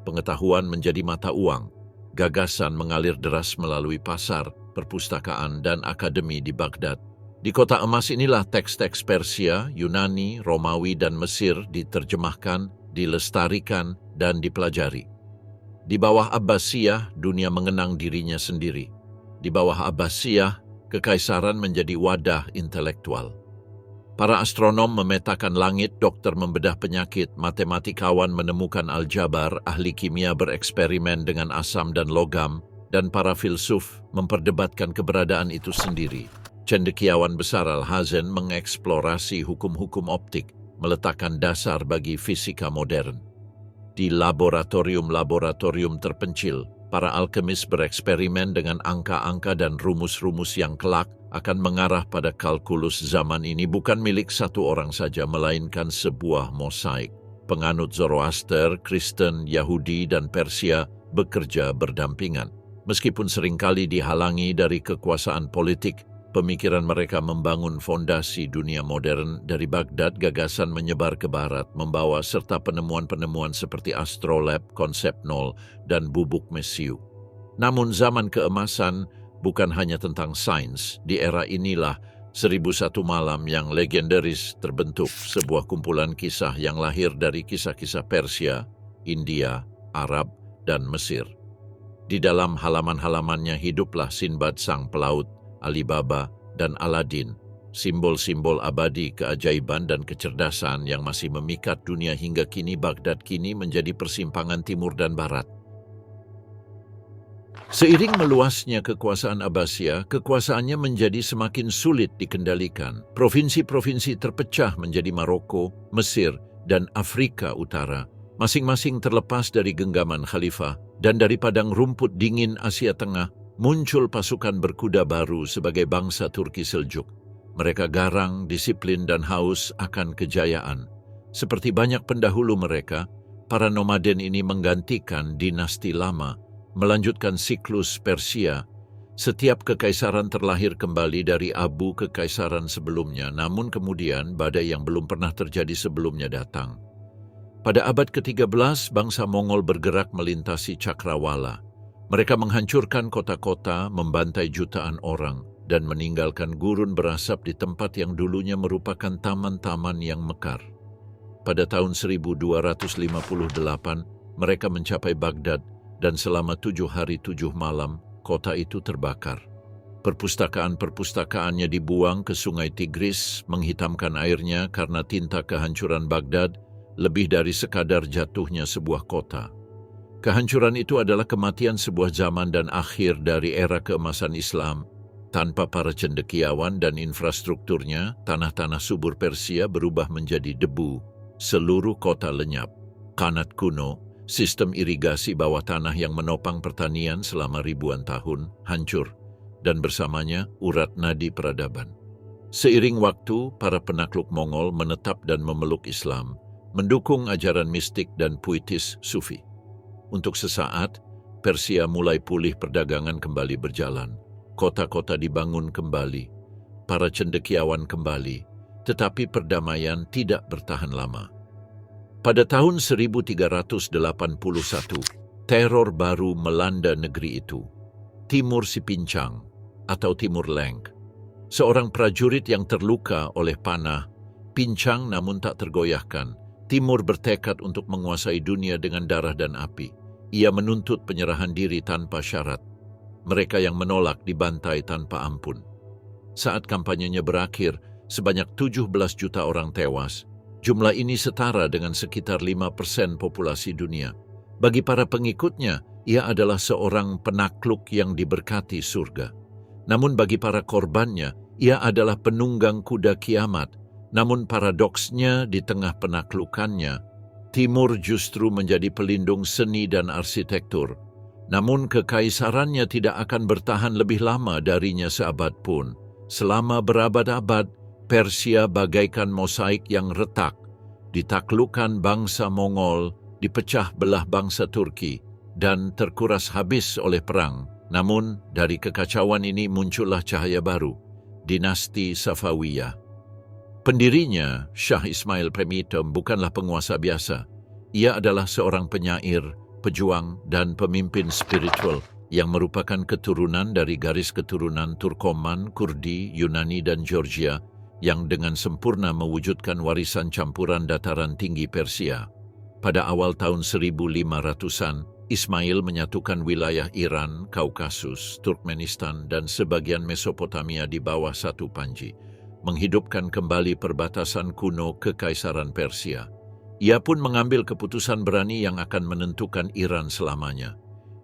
Pengetahuan menjadi mata uang, gagasan mengalir deras melalui pasar, perpustakaan, dan akademi di Baghdad. Di kota emas inilah teks-teks Persia, Yunani, Romawi, dan Mesir diterjemahkan, dilestarikan, dan dipelajari. Di bawah Abbasiyah, dunia mengenang dirinya sendiri. Di bawah Abbasiyah, kekaisaran menjadi wadah intelektual. Para astronom memetakan langit, dokter membedah penyakit, matematikawan menemukan aljabar, ahli kimia bereksperimen dengan asam dan logam, dan para filsuf memperdebatkan keberadaan itu sendiri. Cendekiawan besar Alhazen mengeksplorasi hukum-hukum optik, meletakkan dasar bagi fisika modern. Di laboratorium-laboratorium terpencil, para alkemis bereksperimen dengan angka-angka dan rumus-rumus yang kelak akan mengarah pada kalkulus zaman ini, bukan milik satu orang saja, melainkan sebuah mosaik. Penganut Zoroaster, Kristen, Yahudi, dan Persia bekerja berdampingan. Meskipun seringkali dihalangi dari kekuasaan politik, pemikiran mereka membangun fondasi dunia modern. Dari Baghdad, gagasan menyebar ke barat, membawa serta penemuan-penemuan seperti astrolab, konsep nol, dan bubuk mesiu. Namun zaman keemasan bukan hanya tentang sains. Di era inilah 1001 Malam yang legendaris terbentuk, sebuah kumpulan kisah yang lahir dari kisah-kisah Persia, India, Arab, dan Mesir. Di dalam halaman-halamannya hiduplah Sinbad sang pelaut, Alibaba, dan Aladin, simbol-simbol abadi keajaiban dan kecerdasan yang masih memikat dunia hingga kini. Baghdad kini menjadi persimpangan timur dan barat. Seiring meluasnya kekuasaan Abbasiyah, kekuasaannya menjadi semakin sulit dikendalikan. Provinsi-provinsi terpecah menjadi Maroko, Mesir, dan Afrika Utara, masing-masing terlepas dari genggaman khalifah. Dan dari padang rumput dingin Asia Tengah, muncul pasukan berkuda baru sebagai bangsa Turki Seljuk. Mereka garang, disiplin, dan haus akan kejayaan. Seperti banyak pendahulu mereka, para nomaden ini menggantikan dinasti lama, melanjutkan siklus Persia, Setiap kekaisaran terlahir kembali dari abu kekaisaran sebelumnya, namun kemudian badai yang belum pernah terjadi sebelumnya datang. Pada abad ke-13, bangsa Mongol bergerak melintasi Cakrawala. Mereka menghancurkan kota-kota, membantai jutaan orang, dan meninggalkan gurun berasap di tempat yang dulunya merupakan taman-taman yang mekar. Pada tahun 1258, mereka mencapai Baghdad, dan selama 7 hari 7 malam, kota itu terbakar. Perpustakaan-perpustakaannya dibuang ke sungai Tigris, menghitamkan airnya karena tinta kehancuran Baghdad, lebih dari sekadar jatuhnya sebuah kota. Kehancuran itu adalah kematian sebuah zaman dan akhir dari era keemasan Islam. Tanpa para cendekiawan dan infrastrukturnya, tanah-tanah subur Persia berubah menjadi debu. Seluruh kota lenyap. Kanat kuno, sistem irigasi bawah tanah yang menopang pertanian selama ribuan tahun, hancur. Dan bersamanya urat nadi peradaban. Seiring waktu, para penakluk Mongol menetap dan memeluk Islam, mendukung ajaran mistik dan puitis Sufi. Untuk sesaat, Persia mulai pulih, perdagangan kembali berjalan. Kota-kota dibangun kembali, para cendekiawan kembali, tetapi perdamaian tidak bertahan lama. Pada tahun 1381, teror baru melanda negeri itu. Timur Sipincang atau Timur Leng. Seorang prajurit yang terluka oleh panah, pincang namun tak tergoyahkan. Timur bertekad untuk menguasai dunia dengan darah dan api. Ia menuntut penyerahan diri tanpa syarat. Mereka yang menolak dibantai tanpa ampun. Saat kampanyenya berakhir, sebanyak 17 juta orang tewas. Jumlah ini setara dengan sekitar 5% populasi dunia. Bagi para pengikutnya, ia adalah seorang penakluk yang diberkati surga. Namun bagi para korbannya, ia adalah penunggang kuda kiamat. Namun paradoksnya, di tengah penaklukannya, Timur justru menjadi pelindung seni dan arsitektur. Namun kekaisarannya tidak akan bertahan lebih lama darinya seabad pun. Selama berabad-abad, Persia bagaikan mosaik yang retak, ditaklukkan bangsa Mongol, dipecah belah bangsa Turki, dan terkuras habis oleh perang. Namun, dari kekacauan ini muncullah cahaya baru, dinasti Safawiyah. Pendirinya, Shah Ismail Premitum, bukanlah penguasa biasa. Ia adalah seorang penyair, pejuang, dan pemimpin spiritual yang merupakan keturunan dari garis keturunan Turkoman, Kurdi, Yunani, dan Georgia yang dengan sempurna mewujudkan warisan campuran dataran tinggi Persia. Pada awal tahun 1500-an, Ismail menyatukan wilayah Iran, Kaukasus, Turkmenistan, dan sebagian Mesopotamia di bawah satu panji, menghidupkan kembali perbatasan kuno Kekaisaran Persia. Ia pun mengambil keputusan berani yang akan menentukan Iran selamanya.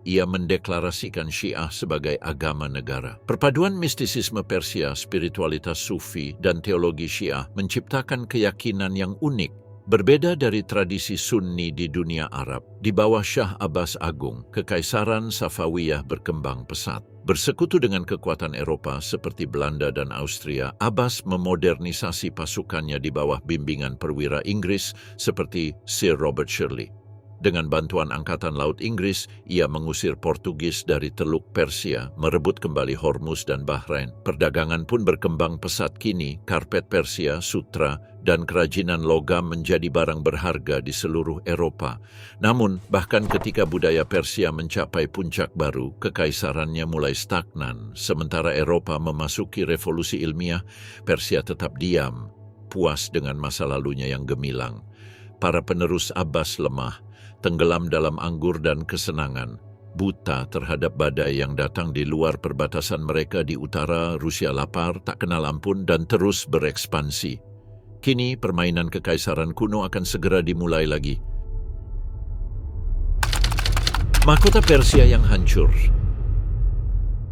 Ia mendeklarasikan Syiah sebagai agama negara. Perpaduan mistisisme Persia, spiritualitas Sufi, dan teologi Syiah menciptakan keyakinan yang unik, berbeda dari tradisi Sunni di dunia Arab. Di bawah Shah Abbas Agung, Kekaisaran Safawiyah berkembang pesat. Bersekutu dengan kekuatan Eropa seperti Belanda dan Austria, Abbas memodernisasi pasukannya di bawah bimbingan perwira Inggris seperti Sir Robert Shirley. Dengan bantuan Angkatan Laut Inggris, ia mengusir Portugis dari Teluk Persia, merebut kembali Hormuz dan Bahrain. Perdagangan pun berkembang pesat. Kini, karpet Persia, sutra, dan kerajinan logam menjadi barang berharga di seluruh Eropa. Namun, bahkan ketika budaya Persia mencapai puncak baru, kekaisarannya mulai stagnan. Sementara Eropa memasuki revolusi ilmiah, Persia tetap diam, puas dengan masa lalunya yang gemilang. Para penerus Abbas lemah, tenggelam dalam anggur dan kesenangan, buta terhadap badai yang datang di luar perbatasan mereka. Di utara, Rusia lapar, tak kenal ampun, dan terus berekspansi. Kini, permainan kekaisaran kuno akan segera dimulai lagi. Mahkota Persia yang hancur.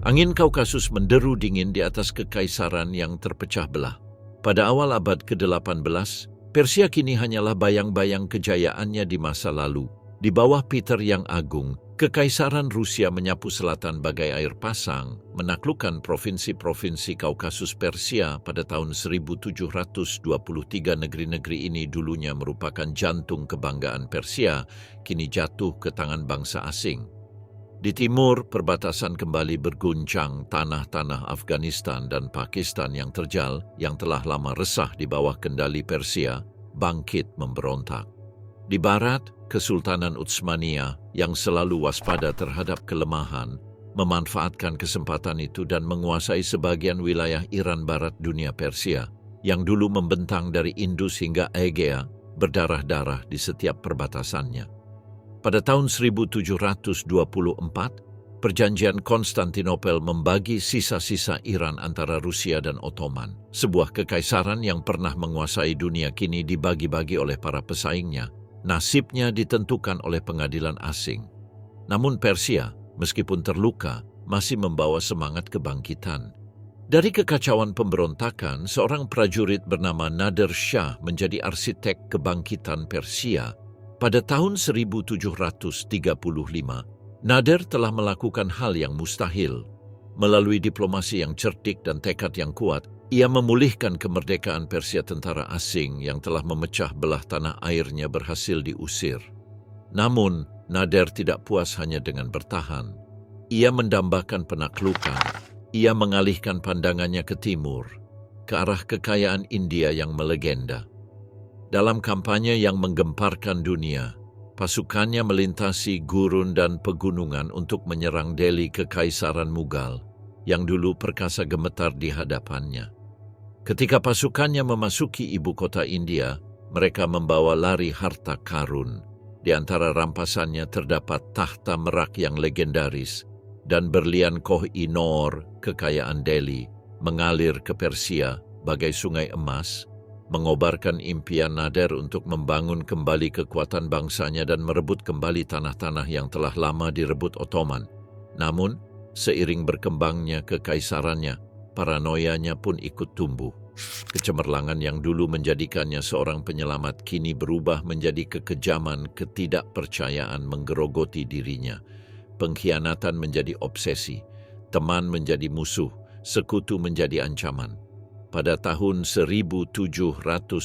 Angin Kaukasus menderu dingin di atas kekaisaran yang terpecah belah. Pada awal abad ke-18, Persia kini hanyalah bayang-bayang kejayaannya di masa lalu. Di bawah Peter yang Agung, Kekaisaran Rusia menyapu selatan bagai air pasang, menaklukkan provinsi-provinsi Kaukasus Persia pada tahun 1723. Negeri-negeri ini dulunya merupakan jantung kebanggaan Persia, kini jatuh ke tangan bangsa asing. Di timur, perbatasan kembali berguncang. Tanah-tanah Afghanistan dan Pakistan yang terjal, yang telah lama resah di bawah kendali Persia, bangkit memberontak. Di barat, Kesultanan Utsmaniyah yang selalu waspada terhadap kelemahan, memanfaatkan kesempatan itu dan menguasai sebagian wilayah Iran Barat dunia Persia, yang dulu membentang dari Indus hingga Aegea, berdarah-darah di setiap perbatasannya. Pada tahun 1724, Perjanjian Konstantinopel membagi sisa-sisa Iran antara Rusia dan Ottoman. Sebuah kekaisaran yang pernah menguasai dunia kini dibagi-bagi oleh para pesaingnya. Nasibnya ditentukan oleh pengadilan asing. Namun Persia, meskipun terluka, masih membawa semangat kebangkitan. Dari kekacauan pemberontakan, seorang prajurit bernama Nader Shah menjadi arsitek kebangkitan Persia. Pada tahun 1735, Nader telah melakukan hal yang mustahil. Melalui diplomasi yang cerdik dan tekad yang kuat, ia memulihkan kemerdekaan Persia. Tentara asing yang telah memecah belah tanah airnya berhasil diusir. Namun, Nader tidak puas hanya dengan bertahan. Ia mendambakan penaklukan. Ia mengalihkan pandangannya ke timur, ke arah kekayaan India yang melegenda. Dalam kampanye yang menggemparkan dunia, pasukannya melintasi gurun dan pegunungan untuk menyerang Delhi Kekaisaran Mughal, yang dulu perkasa gemetar di hadapannya. Ketika pasukannya memasuki ibu kota India, mereka membawa lari harta karun. Di antara rampasannya terdapat tahta Merak yang legendaris, dan berlian Koh-i-Noor, kekayaan Delhi, mengalir ke Persia bagai sungai emas, mengobarkan impian Nader untuk membangun kembali kekuatan bangsanya dan merebut kembali tanah-tanah yang telah lama direbut Ottoman. Namun, seiring berkembangnya kekaisarannya, paranoianya pun ikut tumbuh. Kecemerlangan yang dulu menjadikannya seorang penyelamat kini berubah menjadi kekejaman, ketidakpercayaan menggerogoti dirinya. Pengkhianatan menjadi obsesi, teman menjadi musuh, sekutu menjadi ancaman. Pada tahun 1747,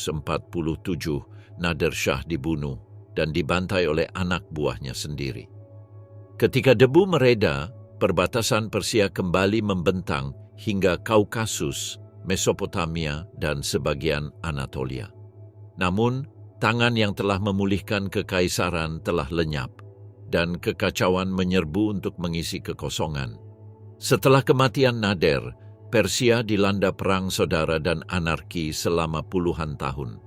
Nader Shah dibunuh dan dibantai oleh anak buahnya sendiri. Ketika debu mereda, perbatasan Persia kembali membentang hingga Kaukasus, Mesopotamia, dan sebagian Anatolia. Namun, tangan yang telah memulihkan kekaisaran telah lenyap, dan kekacauan menyerbu untuk mengisi kekosongan. Setelah kematian Nader, Persia dilanda perang saudara dan anarki selama puluhan tahun.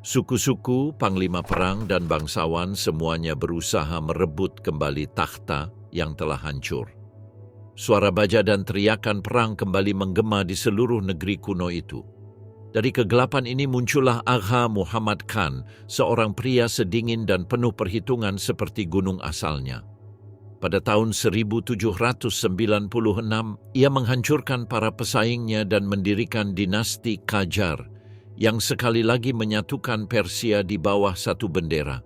Suku-suku, panglima perang, dan bangsawan semuanya berusaha merebut kembali takhta yang telah hancur. Suara baja dan teriakan perang kembali menggema di seluruh negeri kuno itu. Dari kegelapan ini muncullah Agha Muhammad Khan, seorang pria sedingin dan penuh perhitungan seperti gunung asalnya. Pada tahun 1796, ia menghancurkan para pesaingnya dan mendirikan dinasti Qajar, yang sekali lagi menyatukan Persia di bawah satu bendera.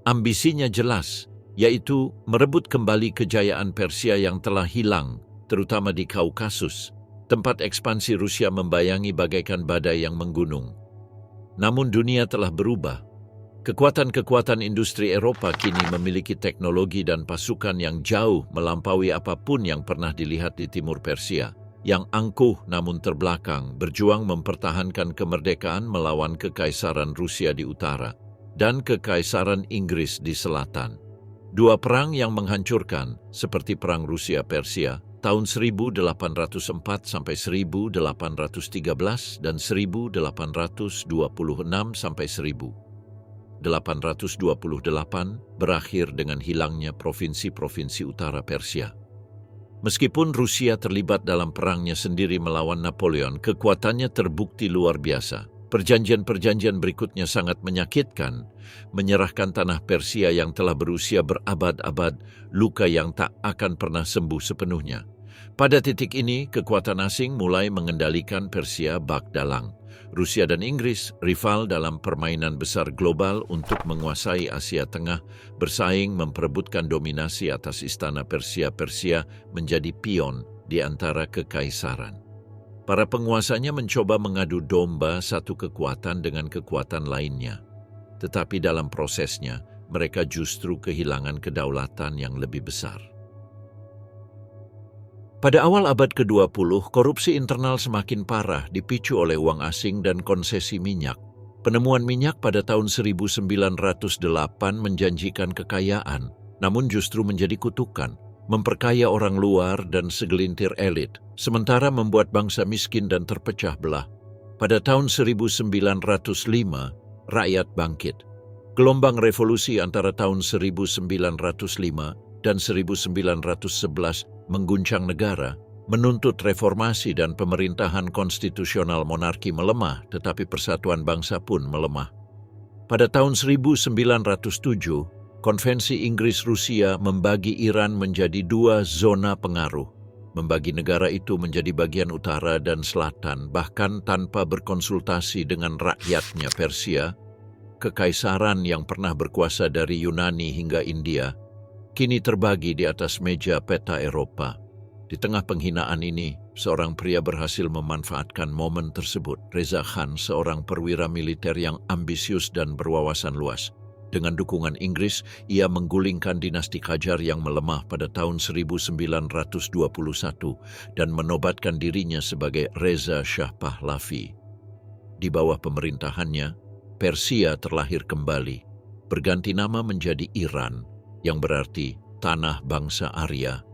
Ambisinya jelas, yaitu merebut kembali kejayaan Persia yang telah hilang, terutama di Kaukasus, tempat ekspansi Rusia membayangi bagaikan badai yang menggunung. Namun dunia telah berubah. Kekuatan-kekuatan industri Eropa kini memiliki teknologi dan pasukan yang jauh melampaui apapun yang pernah dilihat di timur Persia, yang angkuh namun terbelakang berjuang mempertahankan kemerdekaan melawan Kekaisaran Rusia di utara dan Kekaisaran Inggris di selatan. Dua perang yang menghancurkan, seperti Perang Rusia-Persia, tahun 1804 sampai 1813 dan 1826 sampai 1828 berakhir dengan hilangnya provinsi-provinsi utara Persia. Meskipun Rusia terlibat dalam perangnya sendiri melawan Napoleon, kekuatannya terbukti luar biasa. Perjanjian-perjanjian berikutnya sangat menyakitkan, menyerahkan tanah Persia yang telah berusia berabad-abad, luka yang tak akan pernah sembuh sepenuhnya. Pada titik ini, kekuatan asing mulai mengendalikan Persia bak dalang. Rusia dan Inggris, rival dalam permainan besar global untuk menguasai Asia Tengah, bersaing memperebutkan dominasi atas istana Persia. Persia menjadi pion di antara kekaisaran. Para penguasanya mencoba mengadu domba satu kekuatan dengan kekuatan lainnya. Tetapi dalam prosesnya, mereka justru kehilangan kedaulatan yang lebih besar. Pada awal abad ke-20, korupsi internal semakin parah dipicu oleh uang asing dan konsesi minyak. Penemuan minyak pada tahun 1908 menjanjikan kekayaan, namun justru menjadi kutukan, memperkaya orang luar dan segelintir elit, sementara membuat bangsa miskin dan terpecah belah. Pada tahun 1905, rakyat bangkit. Gelombang revolusi antara tahun 1905 dan 1911 mengguncang negara, menuntut reformasi dan pemerintahan konstitusional monarki melemah, tetapi persatuan bangsa pun melemah. Pada tahun 1907, Konvensi Inggris-Rusia membagi Iran menjadi dua zona pengaruh, membagi negara itu menjadi bagian utara dan selatan, bahkan tanpa berkonsultasi dengan rakyatnya. Persia, kekaisaran yang pernah berkuasa dari Yunani hingga India, kini terbagi di atas meja peta Eropa. Di tengah penghinaan ini, seorang pria berhasil memanfaatkan momen tersebut. Reza Khan, seorang perwira militer yang ambisius dan berwawasan luas. Dengan dukungan Inggris, ia menggulingkan dinasti Qajar yang melemah pada tahun 1921 dan menobatkan dirinya sebagai Reza Shah Pahlavi. Di bawah pemerintahannya, Persia terlahir kembali, berganti nama menjadi Iran, yang berarti tanah bangsa Arya,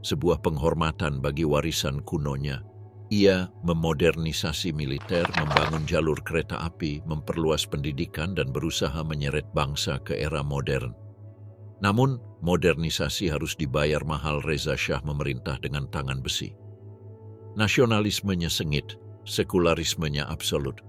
sebuah penghormatan bagi warisan kunonya. Ia memodernisasi militer, membangun jalur kereta api, memperluas pendidikan, dan berusaha menyeret bangsa ke era modern. Namun, modernisasi harus dibayar mahal. Reza Shah memerintah dengan tangan besi. Nasionalismenya sengit, sekularismenya absolut.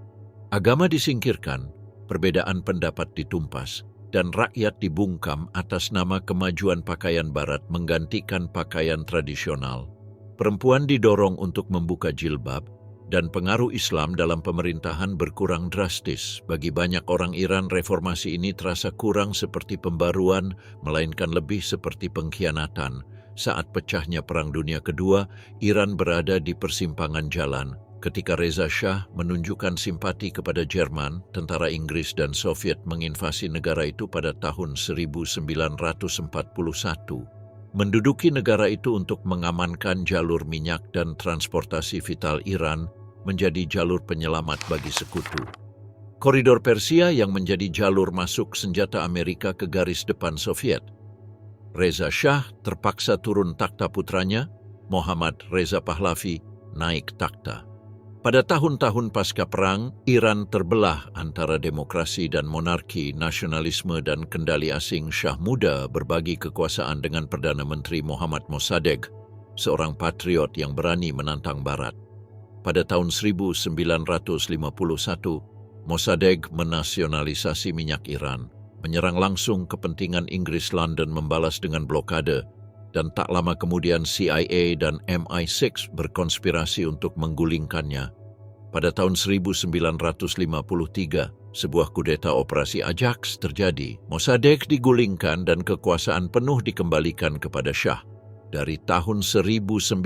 Agama disingkirkan, perbedaan pendapat ditumpas, dan rakyat dibungkam atas nama kemajuan pakaian barat menggantikan pakaian tradisional. Perempuan didorong untuk membuka jilbab, dan pengaruh Islam dalam pemerintahan berkurang drastis. Bagi banyak orang Iran, reformasi ini terasa kurang seperti pembaruan, melainkan lebih seperti pengkhianatan. Saat pecahnya Perang Dunia Kedua, Iran berada di persimpangan jalan. Ketika Reza Shah menunjukkan simpati kepada Jerman, tentara Inggris dan Soviet menginvasi negara itu pada tahun 1941. Menduduki negara itu untuk mengamankan jalur minyak dan transportasi vital Iran menjadi jalur penyelamat bagi sekutu. Koridor Persia yang menjadi jalur masuk senjata Amerika ke garis depan Soviet. Reza Shah terpaksa turun takhta putranya, Muhammad Reza Pahlavi, naik takhta. Pada tahun-tahun pasca perang, Iran terbelah antara demokrasi dan monarki, nasionalisme dan kendali asing. Shah muda berbagi kekuasaan dengan Perdana Menteri Mohammad Mossadegh, seorang patriot yang berani menantang Barat. Pada tahun 1951, Mossadegh menasionalisasi minyak Iran, menyerang langsung kepentingan Inggris. London membalas dengan blokade, dan tak lama kemudian CIA dan MI6 berkonspirasi untuk menggulingkannya. Pada tahun 1953, sebuah kudeta Operasi Ajax terjadi. Mossadegh digulingkan dan kekuasaan penuh dikembalikan kepada Shah. Dari tahun 1953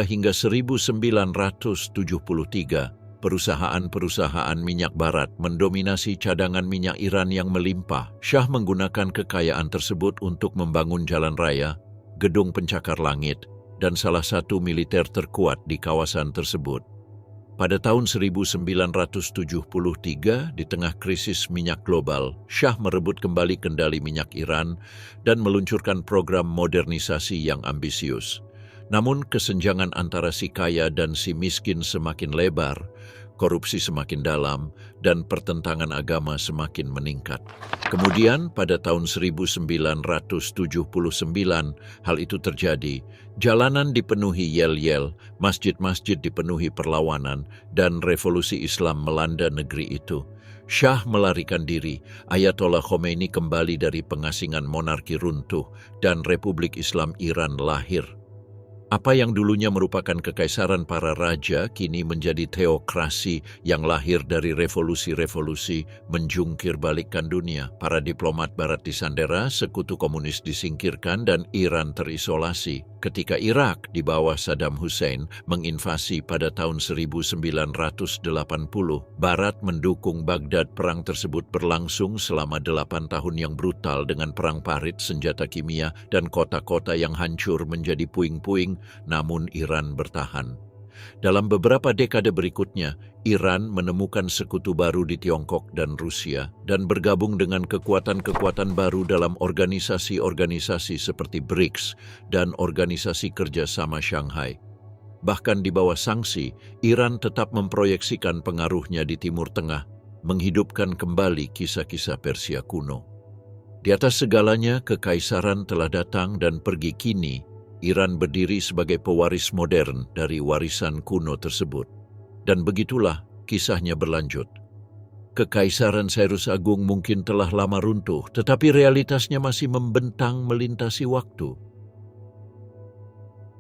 hingga 1973, perusahaan-perusahaan minyak barat mendominasi cadangan minyak Iran yang melimpah. Shah menggunakan kekayaan tersebut untuk membangun jalan raya, gedung pencakar langit, dan salah satu militer terkuat di kawasan tersebut. Pada tahun 1973, di tengah krisis minyak global, Shah merebut kembali kendali minyak Iran dan meluncurkan program modernisasi yang ambisius. Namun kesenjangan antara si kaya dan si miskin semakin lebar, korupsi semakin dalam, dan pertentangan agama semakin meningkat. Kemudian pada tahun 1979, hal itu terjadi. Jalanan dipenuhi yel-yel, masjid-masjid dipenuhi perlawanan, dan revolusi Islam melanda negeri itu. Shah melarikan diri, Ayatollah Khomeini kembali dari pengasingan, monarki runtuh, dan Republik Islam Iran lahir. Apa yang dulunya merupakan kekaisaran para raja kini menjadi teokrasi yang lahir dari revolusi-revolusi menjungkir balikkan dunia. Para diplomat barat disandera, sekutu komunis disingkirkan, dan Iran terisolasi. Ketika Irak di bawah Saddam Hussein menginvasi pada tahun 1980, Barat mendukung Baghdad. Perang tersebut berlangsung selama 8 tahun yang brutal dengan perang parit, senjata kimia, dan kota-kota yang hancur menjadi puing-puing. Namun Iran bertahan. Dalam beberapa dekade berikutnya, Iran menemukan sekutu baru di Tiongkok dan Rusia dan bergabung dengan kekuatan-kekuatan baru dalam organisasi-organisasi seperti BRICS dan Organisasi Kerjasama Shanghai. Bahkan di bawah sanksi, Iran tetap memproyeksikan pengaruhnya di Timur Tengah, menghidupkan kembali kisah-kisah Persia kuno. Di atas segalanya, kekaisaran telah datang dan pergi. Kini, Iran berdiri sebagai pewaris modern dari warisan kuno tersebut. Dan begitulah kisahnya berlanjut. Kekaisaran Cyrus Agung mungkin telah lama runtuh, tetapi realitasnya masih membentang melintasi waktu.